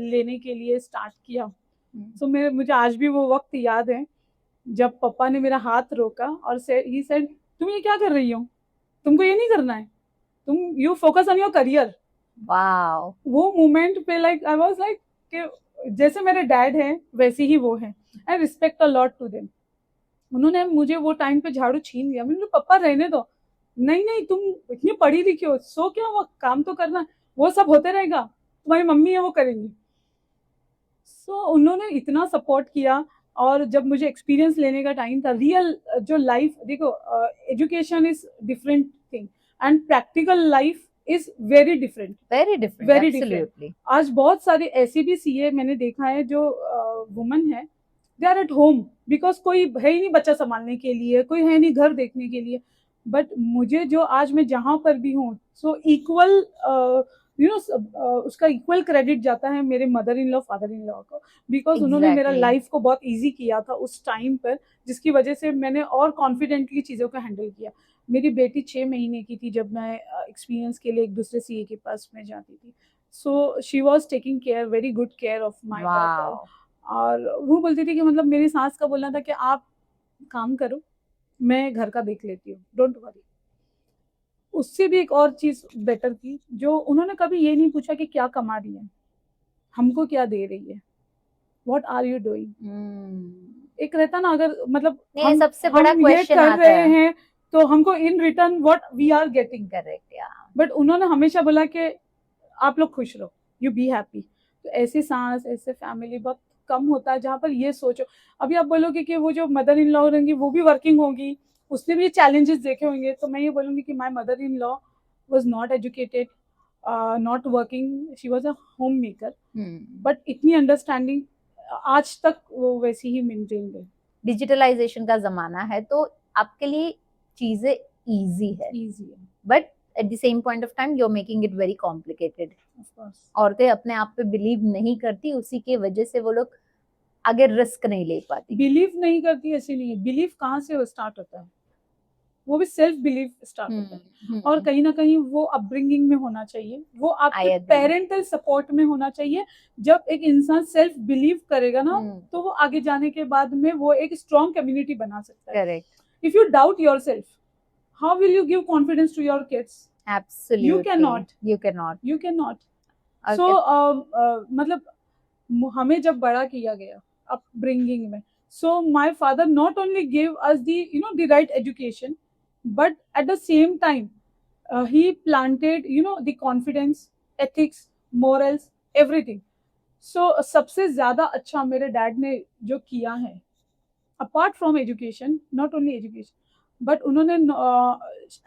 [SPEAKER 1] लेने के लिए स्टार्ट किया, so मुझे आज भी वो वक्त याद है जब पापा ने मेरा हाथ रोका और he said, तुम ये क्या कर रही हो, तुमको ये नहीं करना है, तुम you focus on your career.
[SPEAKER 2] Wow.
[SPEAKER 1] वो मोमेंट पे I was like कि जैसे मेरे डैड हैं वैसे ही वो हैं. I respect a lot to them. उन्होंने मुझे वो टाइम पे झाड़ू छीन लिया. मैंने पापा रहने दो, नहीं नहीं, तुम इतनी पढ़ी लिखी हो, सो क्या हुआ, काम तो करना है, वो सब होते रहेगा, तुम्हारी मम्मी है वो करेंगी। सो उन्होंने इतना सपोर्ट किया। और जब मुझे एक्सपीरियंस लेने का टाइम था, रियल जो लाइफ, देखो education is different thing and practical life is very different,
[SPEAKER 2] very different,
[SPEAKER 1] very different.
[SPEAKER 2] Absolutely.
[SPEAKER 1] आज बहुत सारे ऐसे भी सीए मैंने देखा है जो वुमन है, they are at home because कोई है ही नहीं बच्चा संभालने के लिए, कोई है नहीं घर देखने के लिए। बट मुझे जो आज मैं जहाँ पर भी हूँ, सो इक्वल यू नो उसका इक्वल क्रेडिट जाता है मेरे mother in law father in law को, बिकॉज उन्होंने मेरा
[SPEAKER 2] Exactly.
[SPEAKER 1] लाइफ को बहुत ईजी किया था उस टाइम पर, जिसकी वजह से मैंने और कॉन्फिडेंटली चीज़ों को हैंडल किया। मेरी बेटी 6 महीने की थी जब मैं एक्सपीरियंस के लिए एक दूसरे सीए के पास में जाती थी। So she was taking care, very good care of my daughter.
[SPEAKER 2] Wow.
[SPEAKER 1] और वो बोलती थी कि मतलब मेरी सास का बोलना था कि आप काम करो, मैं घर का देख लेती हूँ, डोंट वरी। उससे भी एक और चीज बेटर की, जो उन्होंने कभी ये नहीं पूछा कि क्या कमा रही है, हमको क्या दे रही है, व्हाट आर यू डूइंग। एक रहता ना, अगर मतलब
[SPEAKER 2] ये सबसे बड़ा
[SPEAKER 1] हम ये
[SPEAKER 2] क्वेश्चन
[SPEAKER 1] कर
[SPEAKER 2] आता
[SPEAKER 1] रहे
[SPEAKER 2] है।
[SPEAKER 1] हैं तो हमको in return what we are getting.
[SPEAKER 2] Correct, या
[SPEAKER 1] बट उन्होंने हमेशा बोला कि आप लोग खुश रहो, यू बी हैप्पी। तो ऐसी सांस, ऐसे फैमिली बहुत कम होता है जहाँ पर ये सोचो। अभी आप बोलोगे कि वो जो मदर इन लॉ रहेंगी वो भी वर्किंग होंगी, उसने भी चैलेंजेस देखे होंगे, तो मैं ये बोलूँगी कि my mother in law was not educated, not working, she was a home maker, but इतनी अंडरस्टैंडिंग आज तक वो वैसी ही मेंटेन है।
[SPEAKER 2] डिजिटलाइजेशन का जमाना है तो आपके लिए चीजें इजी है, but at the same point of time you are making it very complicated. औरतें अपने आप पे बिलीव नहीं करती, उसी की वजह से वो लोग आगे रिस्क नहीं ले पाती।
[SPEAKER 1] बिलीव नहीं करती ऐसे नहीं है, बिलीव कहाँ से स्टार्ट होता है, वो भी सेल्फ बिलीव स्टार्ट होता है। और कहीं ना कहीं वो अपब्रिंगिंग में होना चाहिए, वो आपके पेरेंटल सपोर्ट में होना चाहिए। जब एक इंसान सेल्फ बिलीव करेगा ना, तो वो आगे जाने के बाद में वो एक स्ट्रॉन्ग कम्युनिटी बना सकता है।
[SPEAKER 2] Correct.
[SPEAKER 1] If you doubt yourself, how will you give confidence to your kids?
[SPEAKER 2] Absolutely, you can not.
[SPEAKER 1] So मतलब हमें जब बड़ा किया गया अपब्रिंगिंग में, so my father not only gave us the right education, but at the same time he planted the confidence, ethics, morals, everything. So सबसे ज्यादा अच्छा मेरे डैड ने जो किया है, apart from education, not only education, but उन्होंने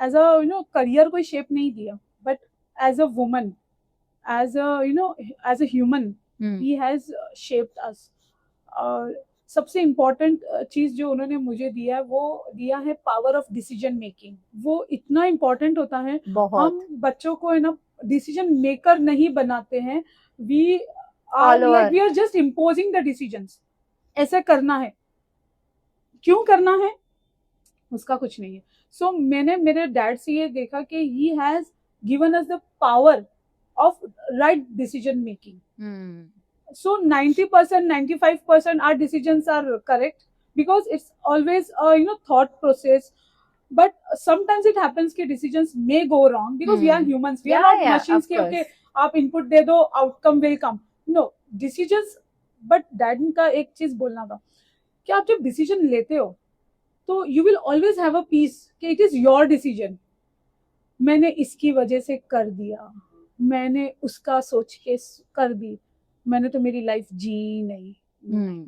[SPEAKER 1] as a career कोई शेप नहीं दिया, but as a woman, as a human, he has shaped us. सबसे इम्पोर्टेंट चीज जो उन्होंने मुझे दिया है, वो दिया है पावर ऑफ डिसीजन मेकिंग। वो इतना इम्पोर्टेंट होता है, हम बच्चों को है ना डिसीजन मेकर नहीं बनाते हैं, we are just imposing the decisions, ऐसे करना है, क्यों करना है उसका कुछ नहीं है। सो मैंने मेरे डैड से ये देखा कि he has given us the power of right decision making. So 90%, 95% our decisions are correct because it's always a thought process. But sometimes it happens कि decisions may go wrong because we are humans. We are not machines कि okay आप input दे दो, outcome will come. No decisions. But dad का एक चीज बोलना था कि आप जब decision लेते हो तो you will always have a peace कि it is your decision. मैंने इसकी वजह से कर दिया, मैंने उसका सोच के कर दी, मैंने तो मेरी लाइफ जी नहीं।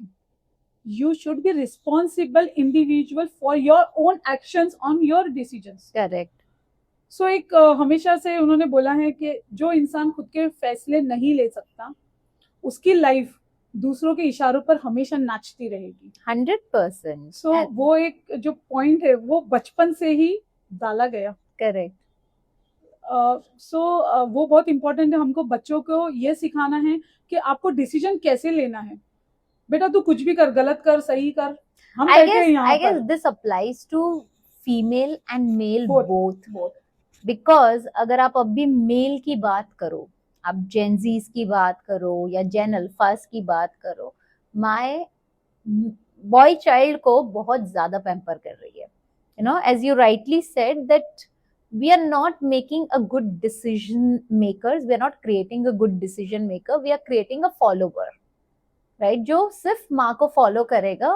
[SPEAKER 1] You should be responsible individual for your own actions on your decisions.
[SPEAKER 2] Correct.
[SPEAKER 1] So एक हमेशा से उन्होंने बोला है कि जो इंसान खुद के फैसले नहीं ले सकता, उसकी लाइफ दूसरों के इशारों पर हमेशा नाचती रहेगी।
[SPEAKER 2] 100%।
[SPEAKER 1] सो वो एक जो पॉइंट है वो बचपन से ही डाला गया।
[SPEAKER 2] करेक्ट।
[SPEAKER 1] वो बहुत इंपॉर्टेंट है, हमको बच्चों को ये सिखाना है कि आपको डिसीजन कैसे लेना है। बेटा तू कुछ भी कर, गलत कर सही कर, हम कहते हैं यहाँ पर।
[SPEAKER 2] I guess this applies to female and male both. Because अगर आप अभी मेल की बात करो, आप जेनजीज की बात करो या जेन अल्फास की बात करो, माय बॉय चाइल्ड को बहुत ज्यादा पैम्पर कर रही है। You know, as you rightly said that we are not making a good decision makers, we are not creating a good decision maker, we are creating a follower, right? जो सिर्फ माँ को फॉलो करेगा,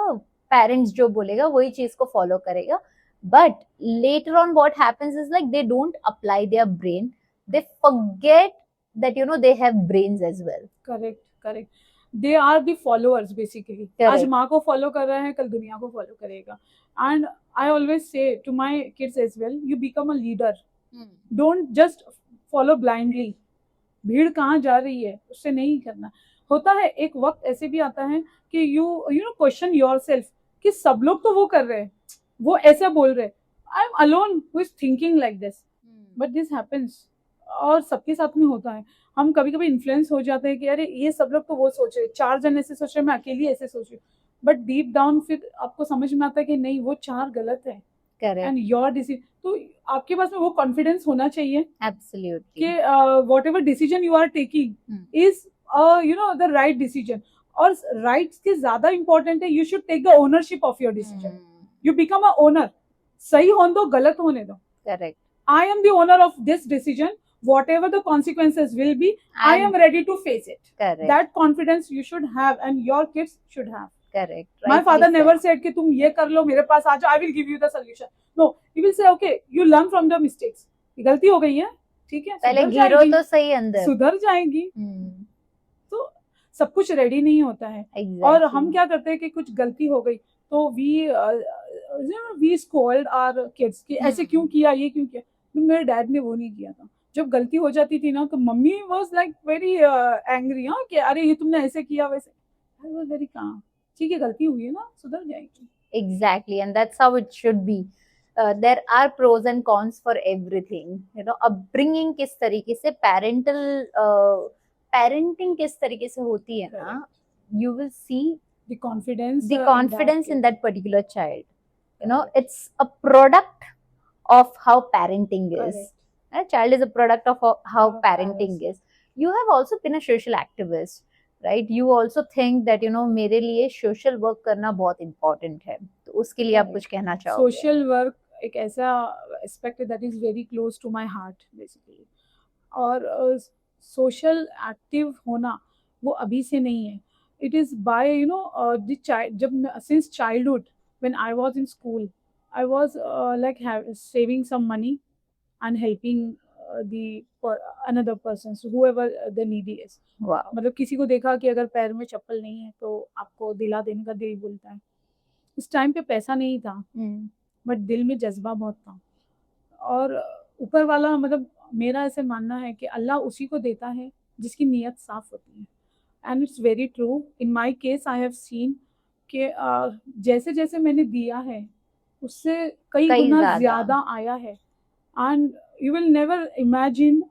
[SPEAKER 2] parents जो बोलेगा वही चीज को फॉलो करेगा, but later on what happens is like they don't apply their brain, they forget that they have brains as well.
[SPEAKER 1] Correct correct, they are the followers basically. आज
[SPEAKER 2] Correct.
[SPEAKER 1] माँ को फॉलो कर रहे हैं, कल दुनिया को फॉलो करेगा। And I always say to my kids as well, you become a leader, don't just follow blindly. भीड़ कहाँ जा रही है उससे नहीं करना। होता है एक वक्त ऐसे भी आता है कि यू नो क्वेश्चन योरसेल्फ कि सब लोग तो वो कर रहे हैं, वो ऐसा बोल रहे हैं, I am alone who is thinking like this. But this happens, और सबके साथ में होता है। हम कभी कभी इन्फ्लुएंस हो जाते हैं कि अरे ये सब लोग तो वो सोच रहे, 4 जन ऐसे सोच रहे, मैं अकेली ऐसे सोच रही हूँ। बट डीप डाउन फिर आपको समझ में आता है कि नहीं, वो 4 गलत है
[SPEAKER 2] Correct.
[SPEAKER 1] And your decision. तो आपके पास में वो कॉन्फिडेंस होना चाहिए
[SPEAKER 2] Absolutely.
[SPEAKER 1] कि whatever decision you are taking is you know the right decision. और राइट्स के ज्यादा इंपॉर्टेंट है, you should take the ownership of your decision. You become a owner, सही होने दो गलत होने दो।
[SPEAKER 2] Correct.
[SPEAKER 1] I am the owner of this decision. Whatever the consequences will be, I am ready to face it.
[SPEAKER 2] Correct.
[SPEAKER 1] That confidence you should have, and your kids should have.
[SPEAKER 2] Correct.
[SPEAKER 1] My
[SPEAKER 2] Rightly
[SPEAKER 1] father never
[SPEAKER 2] said.
[SPEAKER 1] said कि तुम ये कर लो, मेरे पास आ जाओ, I will give you the solution. No, he will say, okay, you learn from the mistakes. गलती हो गई है, ठीक है,
[SPEAKER 2] पहले
[SPEAKER 1] सुधर
[SPEAKER 2] गिरो
[SPEAKER 1] जाएगी,
[SPEAKER 2] तो सही अंदर।
[SPEAKER 1] सुधर जाएगी। तो सब कुछ रेडी नहीं होता है। और हम क्या करते हैं कि कुछ गलती हो गई तो वी स्कोल्ड आवर किड्स कि ऐसे क्यों किया, ये क्यों किया। मेरे डैड ने वो नहीं किया था। जब गलती हो जाती थी ना तो mummy was like very angry, हाँ, कि अरे ये तुमने ऐसे किया वैसे। आई वाज वेरी काम, ठीक है, गलती हुई है ना, सुधर जाएगी।
[SPEAKER 2] Exactly, and that's how it should be. There are pros and cons for everything. Upbringing किस तरीके से, parenting किस तरीके से होती है ना, you will see
[SPEAKER 1] the confidence
[SPEAKER 2] in that particular child. It's a product of how parenting is. A child is a product of how parenting is. You have also been a social activist, right? You also think that मेरे लिए social work करना बहुत important है, तो उसके लिए आप कुछ कहना चाहोगे?
[SPEAKER 1] Social work एक ऐसा aspect है that is very close to my heart basically. और social active होना वो अभी से नहीं है. It is by the child. जब since childhood when I was in school, I was like saving some money and helping another persons, whoever the needy is.
[SPEAKER 2] Wow.
[SPEAKER 1] मतलब किसी को देखा कि अगर पैर में चप्पल नहीं है तो आपको दिला देने का दिल बोलता है। उस टाइम पे पैसा नहीं था, बट दिल में जज्बा बहुत था। और ऊपर वाला, मतलब मेरा ऐसे मानना है कि अल्लाह उसी को देता है जिसकी नीयत साफ होती है। And it's very true. In my case I have seen कि जैसे जैसे मैंने दिया है उससे कई गुना ज़्यादा आया है। And you will never imagine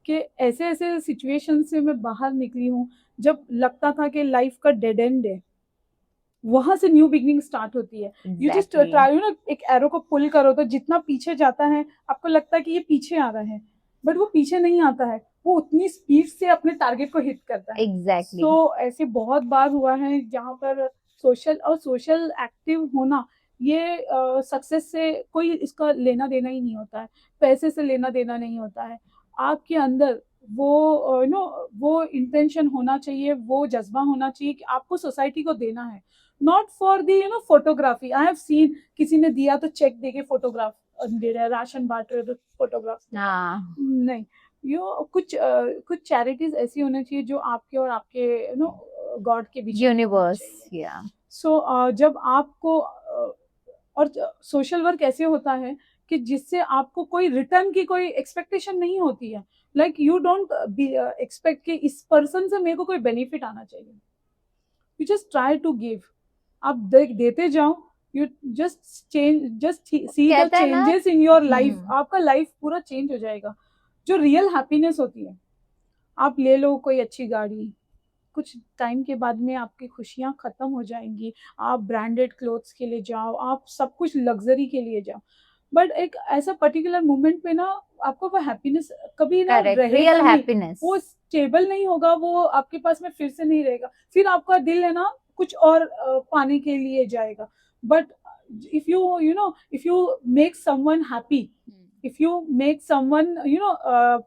[SPEAKER 1] कि ऐसे ऐसे सिचुएशन से मैं बाहर निकली हूँ जब लगता था कि लाइफ का डेड एंड है, वहां से न्यू बिगनिंग स्टार्ट होती है। यू जस्ट ट्राई एक एरो को पुल करो तो जितना पीछे जाता है आपको लगता है कि ये पीछे आ रहा है, बट वो पीछे नहीं आता है, वो उतनी स्पीड से अपने टारगेट को हिट करता है।
[SPEAKER 2] एग्जैक्टली।
[SPEAKER 1] तो ऐसे बहुत बार हुआ है जहाँ पर सोशल एक्टिव होना, ये सक्सेस से कोई इसका लेना देना ही नहीं होता है, पैसे से लेना देना नहीं होता है। आपके अंदर वो वो इंटेंशन होना चाहिए, वो जज्बा होना चाहिए कि आपको सोसाइटी को देना है, not for the photography. I have seen किसी ने दिया तो चेक देके फोटोग्राफ दे रहा है, राशन बांट रहे तो फोटोग्राफ नहीं। कुछ चैरिटीज ऐसी होनी चाहिए जो आपके और आपके गॉड के बीच,
[SPEAKER 2] यूनिवर्स।
[SPEAKER 1] सो जब आपको और सोशल वर्क ऐसे होता है कि जिससे आपको कोई रिटर्न की कोई एक्सपेक्टेशन नहीं होती है। लाइक यू डोंट एक्सपेक्ट कि इस पर्सन से मेरे को कोई बेनिफिट आना चाहिए। You just try to give, आप देते जाओ, you just see the changes in your life. आपका लाइफ पूरा चेंज हो जाएगा। जो रियल हैप्पीनेस होती है, आप ले लो कोई अच्छी गाड़ी, कुछ टाइम के बाद में आपकी खुशियां खत्म हो जाएंगी। आप ब्रांडेड क्लोथ्स के लिए जाओ, आप सब कुछ लग्जरी के लिए जाओ, बट एक ऐसा पर्टिकुलर मोमेंट पे ना आपको वो हैप्पीनेस कभी ना
[SPEAKER 2] रियल हैप्पीनेस,
[SPEAKER 1] वो स्टेबल नहीं होगा, वो आपके पास में फिर से नहीं रहेगा। फिर आपका दिल है ना कुछ और पाने के लिए जाएगा। But if you make someone happy, if you make someone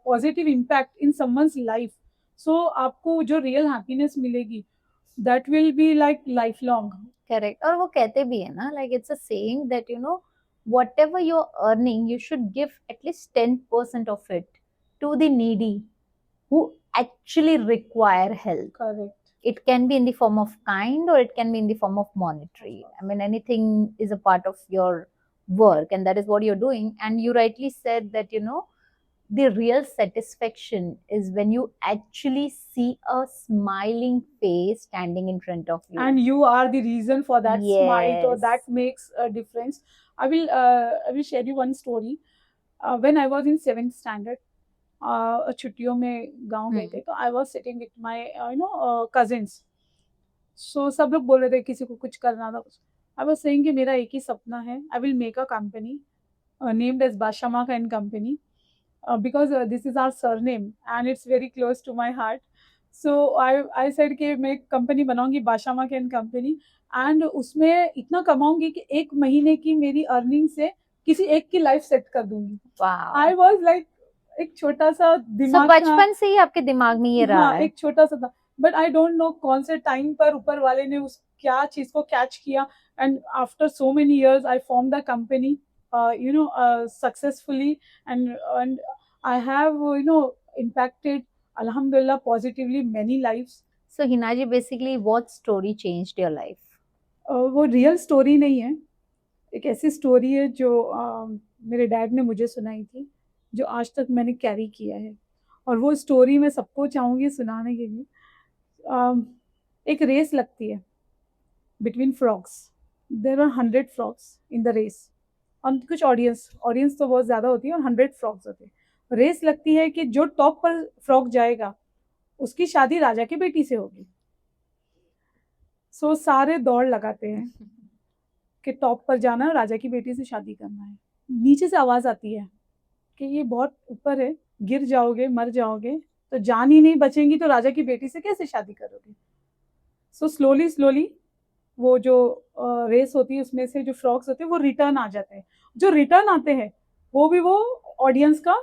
[SPEAKER 1] positive impact in someone's life, so आपको जो real happiness मिलेगी that will be like lifelong.
[SPEAKER 2] Correct. और वो कहते भी है ना, like it's a saying that whatever you're earning, you should give at least 10% of it to the needy who actually require help.
[SPEAKER 1] Correct.
[SPEAKER 2] It can be in the form of kind, or it can be in the form of monetary. I mean, anything is a part of your work, and that is what you're doing. And you rightly said that, the real satisfaction is when you actually see a smiling face standing in front of you.
[SPEAKER 1] And you are the reason for that smile, or
[SPEAKER 2] Yes.
[SPEAKER 1] that makes a difference. I will share you one story. When I was in 7th standard, छुट्टियों में गांव गए थे, तो I was sitting with my cousins. So सब लोग बोल रहे थे किसी को कुछ करना था. आई वॉज सेइंग कि मेरा एक ही सपना है, I will make a company named as Badshah and company, because this is our surname and it's very close to my heart. So I said कि मैं एक कंपनी बनाऊंगी, बादशाह एंड कंपनी, एंड उसमें इतना कमाऊंगी कि एक महीने की मेरी अर्निंग से किसी एक की लाइफ सेट कर दूंगी.
[SPEAKER 2] वाह.
[SPEAKER 1] आई वॉज लाइक, एक छोटा सा
[SPEAKER 2] So,
[SPEAKER 1] दिमाग था.
[SPEAKER 2] बचपन से ही आपके दिमाग में ये रहा
[SPEAKER 1] हाँ,
[SPEAKER 2] है.
[SPEAKER 1] एक छोटा सा था, बट आई डोंट नो कौन से टाइम पर ऊपर वाले ने उस क्या चीज को कैच किया, and after so many years I form the company successfully, and I have impacted, alhamdulillah, positively many lives.
[SPEAKER 2] So, Hinaji, basically, what story changed your life?
[SPEAKER 1] वो रियल स्टोरी नहीं है, एक ऐसी स्टोरी है जो मेरे डैड ने मुझे सुनाई थी, जो आज तक मैंने कैरी किया है, और वो स्टोरी मैं सबको चाहूँगी सुनाने के लिए. एक रेस लगती है between frogs. There are 100 frogs in the race, और कुछ ऑडियंस तो बहुत ज़्यादा होती है, और 100 फ्रॉग्स होते हैं. रेस लगती है कि जो टॉप पर फ्रॉग जाएगा उसकी शादी राजा की बेटी से होगी. सो सारे दौड़ लगाते हैं कि टॉप पर जाना, राजा की बेटी से शादी करना है. नीचे से आवाज़ आती है कि ये बहुत ऊपर है, गिर जाओगे, मर जाओगे, तो जान ही नहीं बचेंगी, तो राजा की बेटी से कैसे शादी करोगे. सो स्लोली वो जो रेस होती है उसमें से जो फ्रॉग्स होते हैं वो रिटर्न आ जाते हैं. जो रिटर्न आते हैं वो ऑडियंस का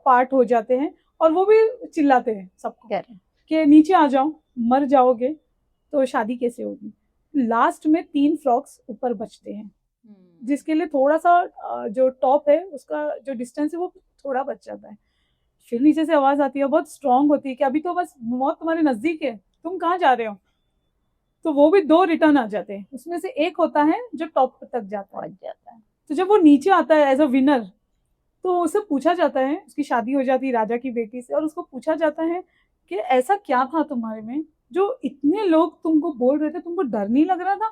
[SPEAKER 1] पार्ट हो जाते हैं, और वो भी चिल्लाते हैं सबको कि नीचे आ जाओ, मर जाओगे तो शादी कैसे होगी. लास्ट में 3 फ्रॉग्स ऊपर बचते हैं, जिसके लिए थोड़ा सा जो टॉप है उसका जो डिस्टेंस है वो थोड़ा बच जाता है. फिर नीचे से आवाज़ आती है, बहुत स्ट्रांग होती है, कि अभी तो बस मौत तुम्हारे नज़दीक है, तुम कहाँ जा रहे हो. तो वो भी 2 रिटर्न आ जाते हैं, उसमें से एक होता है जो टॉप तक जाता है. तो जब वो नीचे आता है एज अ विनर, तो उसे पूछा जाता है, उसकी शादी हो जाती है राजा की बेटी से, और उसको पूछा जाता है कि ऐसा क्या था तुम्हारे में जो इतने लोग तुमको बोल रहे थे, तुमको डर नहीं लग रहा था,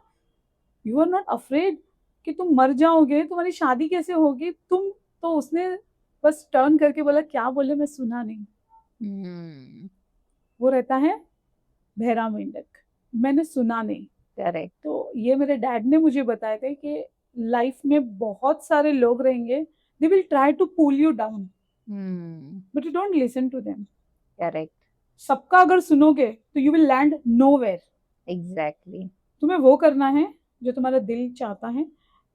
[SPEAKER 1] यू आर नॉट अफ्रेड कि तुम मर जाओगे, तुम्हारी शादी कैसे होगी तुम. तो उसने बस टर्न करके बोला, क्या बोले मैं सुना नहीं. वो रहता है बहरा मेंढक, मैंने सुना नहीं.
[SPEAKER 2] करेक्ट.
[SPEAKER 1] तो ये मेरे डैड ने मुझे बताए थे कि लाइफ में बहुत सारे लोग रहेंगे, they will try to pull you down, but you don't listen to them.
[SPEAKER 2] Correct.
[SPEAKER 1] सबका अगर सुनोगे तो you will land nowhere.
[SPEAKER 2] Exactly.
[SPEAKER 1] तुम्हें वो करना है जो तुम्हारा दिल चाहता है,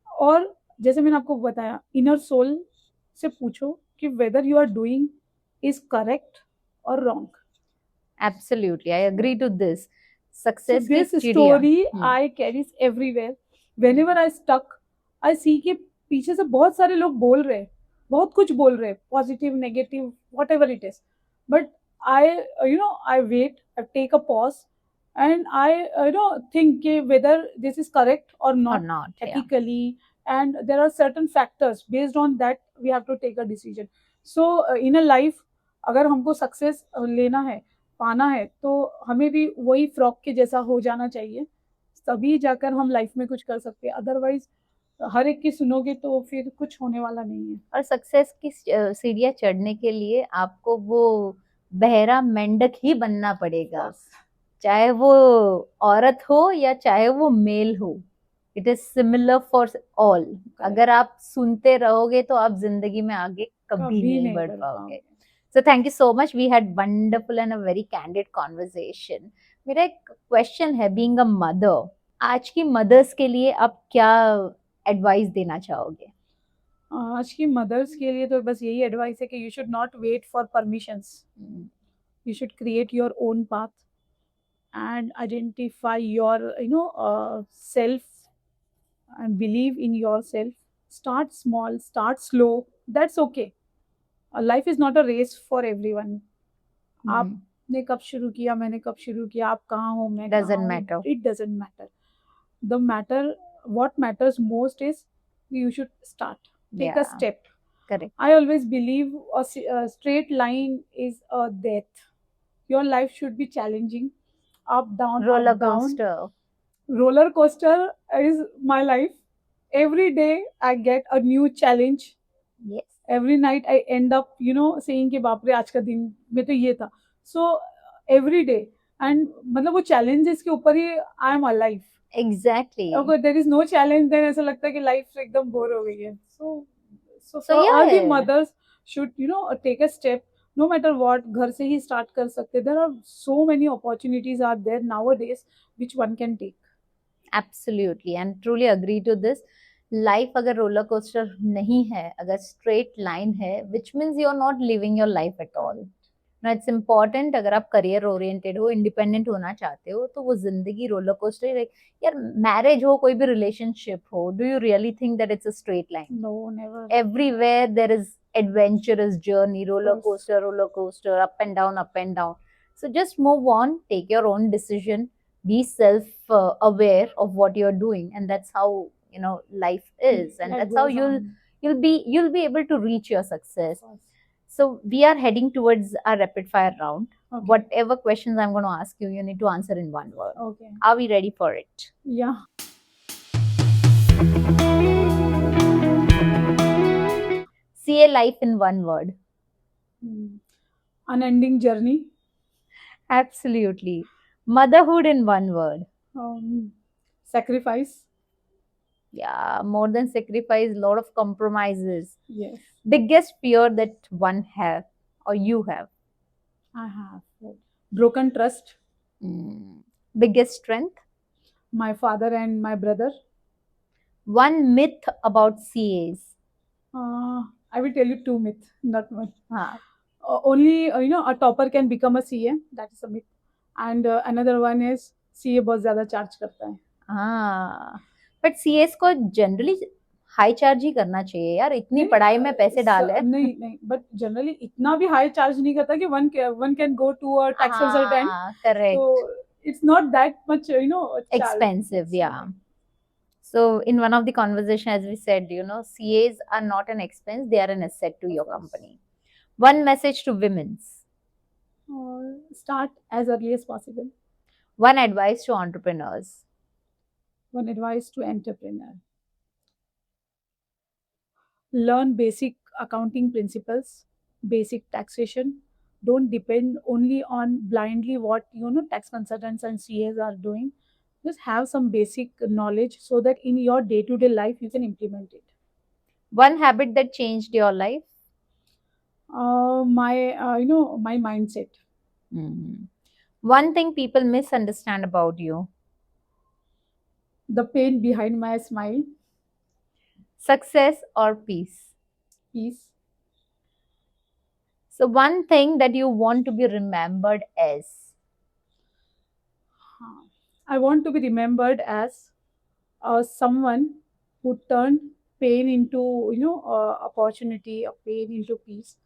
[SPEAKER 1] और जैसे मैंने आपको बताया, इनर सोल से पूछो कि whether you are doing is correct और wrong.
[SPEAKER 2] Absolutely, I agree to this.
[SPEAKER 1] So
[SPEAKER 2] Success की
[SPEAKER 1] this
[SPEAKER 2] चिड़िया.
[SPEAKER 1] story I carries everywhere. Whenever I stuck, I see कि पीछे से बहुत सारे लोग बोल रहे हैं, बहुत कुछ बोल रहे हैं, positive, negative, whatever it is. But I wait, I take a pause, and I think कि whether this is correct or
[SPEAKER 2] Or
[SPEAKER 1] not,
[SPEAKER 2] not, yeah.
[SPEAKER 1] ethically, and there are certain factors based on that we have to take a decision. So in a life, अगर हमको success लेना है, पाना है, तो हमें भी वही फ्रॉक के जैसा हो जाना चाहिए, तभी जाकर हम लाइफ में कुछ कर सकते हैं. अदरवाइज हर एक की सुनोगे तो फिर कुछ होने वाला नहीं है.
[SPEAKER 2] और सक्सेस की सीढ़ियाँ चढ़ने के लिए आपको वो बहरा मेंढक ही बनना पड़ेगा, चाहे वो औरत हो या चाहे वो मेल हो. It is similar for all. अगर आप सुनते रहोगे तो आप जिंदगी में आगे कभी नहीं बढ़ पाओगे. So thank you so much. We had wonderful and a very candid conversation. मेरा एक क्वेश्चन है, being a mother, आज की मदर्स के लिए आप क्या एडवाइस देना चाहोगे?
[SPEAKER 1] आज की मदर्स के लिए तो बस यही एडवाइस है कि you should not wait for permissions, you should create your own path and identify your self and believe in yourself. start small, start slow, that's okay. Life is not a race for everyone. आपने कब शुरू किया, मैंने कब शुरू किया, आप कहाँ हो, मैं कहाँ
[SPEAKER 2] Doesn't
[SPEAKER 1] हूँ,
[SPEAKER 2] matter.
[SPEAKER 1] it doesn't matter. The matter, what matters most is you should start, take a
[SPEAKER 2] Yeah.
[SPEAKER 1] step.
[SPEAKER 2] Correct.
[SPEAKER 1] I always believe a straight line is a death. Your life should be challenging, up down,
[SPEAKER 2] Roller
[SPEAKER 1] up down.
[SPEAKER 2] coaster.
[SPEAKER 1] Roller coaster is my life. Every day I get a new challenge.
[SPEAKER 2] Yes.
[SPEAKER 1] Every night I end up saying कि बाप रे आज का दिन में तो ये था. So every day, and मतलब वो challenges के ऊपर ही I am alive.
[SPEAKER 2] Exactly.
[SPEAKER 1] अगर there is no challenge, then ऐसा लगता है कि life एकदम बोर हो गई है. So for
[SPEAKER 2] yeah,
[SPEAKER 1] all the mothers should take a step, no matter what. घर से ही start कर सकते. There are so many opportunities are there nowadays which one can take.
[SPEAKER 2] Absolutely, and truly agree to this. Life अगर roller coaster नहीं है, अगर straight line है, which means you are not living your life at all. ना it's important, अगर आप career oriented हो, independent होना चाहते हो, तो वो जिंदगी रोलर कोस्टर. यार मैरिज हो, कोई भी रिलेशनशिप हो, do you really think that it's a straight line?
[SPEAKER 1] No, never.
[SPEAKER 2] Everywhere there is adventurous journey, roller coaster, up and down. So just move on, take your own decision, be self aware of what you're doing, and that's how life is, and
[SPEAKER 1] Life
[SPEAKER 2] that's how
[SPEAKER 1] goes on.
[SPEAKER 2] you'll be able to reach your success.
[SPEAKER 1] Of course.
[SPEAKER 2] So we are heading towards our rapid fire round.
[SPEAKER 1] Okay.
[SPEAKER 2] Whatever questions I'm going to ask you, you need to answer in one word.
[SPEAKER 1] Okay.
[SPEAKER 2] Are we ready for it?
[SPEAKER 1] Yeah.
[SPEAKER 2] CA life in one word.
[SPEAKER 1] Unending journey.
[SPEAKER 2] Absolutely. Motherhood in one word.
[SPEAKER 1] Sacrifice.
[SPEAKER 2] Yeah, more than sacrifice, lot of compromises.
[SPEAKER 1] Yes,
[SPEAKER 2] Biggest fear that one have or you have.
[SPEAKER 1] I have. Broken trust.
[SPEAKER 2] Biggest strength.
[SPEAKER 1] My father and my brother.
[SPEAKER 2] One myth about CAs.
[SPEAKER 1] I will tell you two myths, not one.
[SPEAKER 2] Huh.
[SPEAKER 1] Only a topper can become a CA. That is a myth. And another one is CA बहुत ज़्यादा charge करता है.
[SPEAKER 2] But CAs को generally high charge ही करना चाहिए यार, इतनी पढ़ाई में पैसे डाले.
[SPEAKER 1] नहीं, बट जनरली इतना भी हाई चार्ज नहीं करता कि one can go to a tax consultant.
[SPEAKER 2] Correct.
[SPEAKER 1] So it's not that much
[SPEAKER 2] expensive. Yeah. So in one of the conversation, as we said, CAs are not an expense, they are an asset to your company. One message to women's.
[SPEAKER 1] Start as early as possible.
[SPEAKER 2] One advice to entrepreneurs.
[SPEAKER 1] One advice to entrepreneur. Learn basic accounting principles, basic taxation. Don't depend only on blindly what tax consultants and CAs are doing. Just have some basic knowledge so that in your day-to-day life you can implement it.
[SPEAKER 2] One habit that changed your life.
[SPEAKER 1] My mindset.
[SPEAKER 2] One thing people misunderstand about you.
[SPEAKER 1] The pain behind my smile.
[SPEAKER 2] Success or peace?
[SPEAKER 1] Peace.
[SPEAKER 2] So one thing that you want to be remembered as.
[SPEAKER 1] I want to be remembered as someone who turned pain into opportunity, or pain into peace,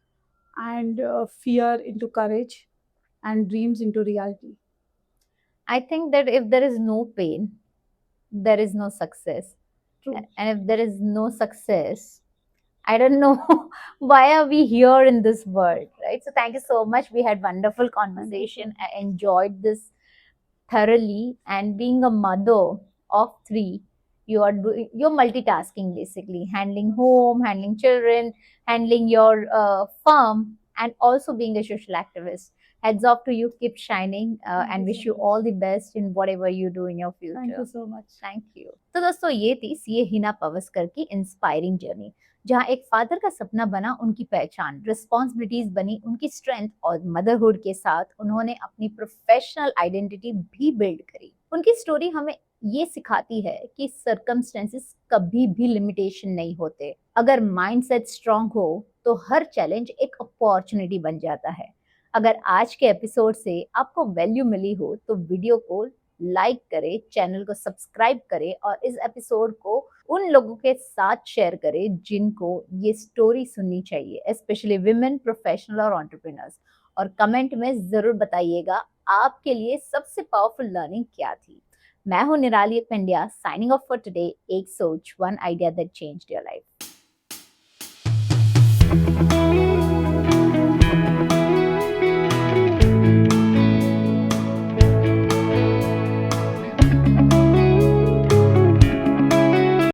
[SPEAKER 1] and fear into courage, and dreams into reality.
[SPEAKER 2] I think that if there is no pain, there is no success.
[SPEAKER 1] True.
[SPEAKER 2] And if there is no success, I don't know why are we here in this world, right? So thank you so much. We had wonderful conversation. I enjoyed this thoroughly. And being a mother of 3, you're multitasking, basically handling home, handling children, handling your farm, and also being a social activist. Heads off to you. Keep shining and wish you all the best in whatever you do in your future.
[SPEAKER 1] Thank you so much.
[SPEAKER 2] Thank you. तो दोस्तों ये थी CA Hina पवस्कर की inspiring journey, जहाँ एक father का सपना बना उनकी पहचान, रिस्पॉन्सिबिलिटीज बनी उनकी स्ट्रेंथ, और मदरहुड के साथ उन्होंने अपनी प्रोफेशनल आइडेंटिटी भी बिल्ड करी. उनकी स्टोरी हमें ये सिखाती है कि सर्कमस्टेंसेस कभी भी लिमिटेशन नहीं होते. अगर माइंडसेट स्ट्रांग हो तो हर चैलेंज एक अपॉर्चुनिटी बन जाता है. अगर आज के एपिसोड से आपको वैल्यू मिली हो तो वीडियो को लाइक करें, चैनल को सब्सक्राइब करें और इस एपिसोड को उन लोगों के साथ शेयर करें जिनको ये स्टोरी सुननी चाहिए, स्पेशली विमेन प्रोफेशनल और एंटरप्रेन्योर्स। और कमेंट में जरूर बताइएगा आपके लिए सबसे पावरफुल लर्निंग क्या थी। मैं हूं निराली Pandya, signing off for today. एक सोच, one idea that changed your life.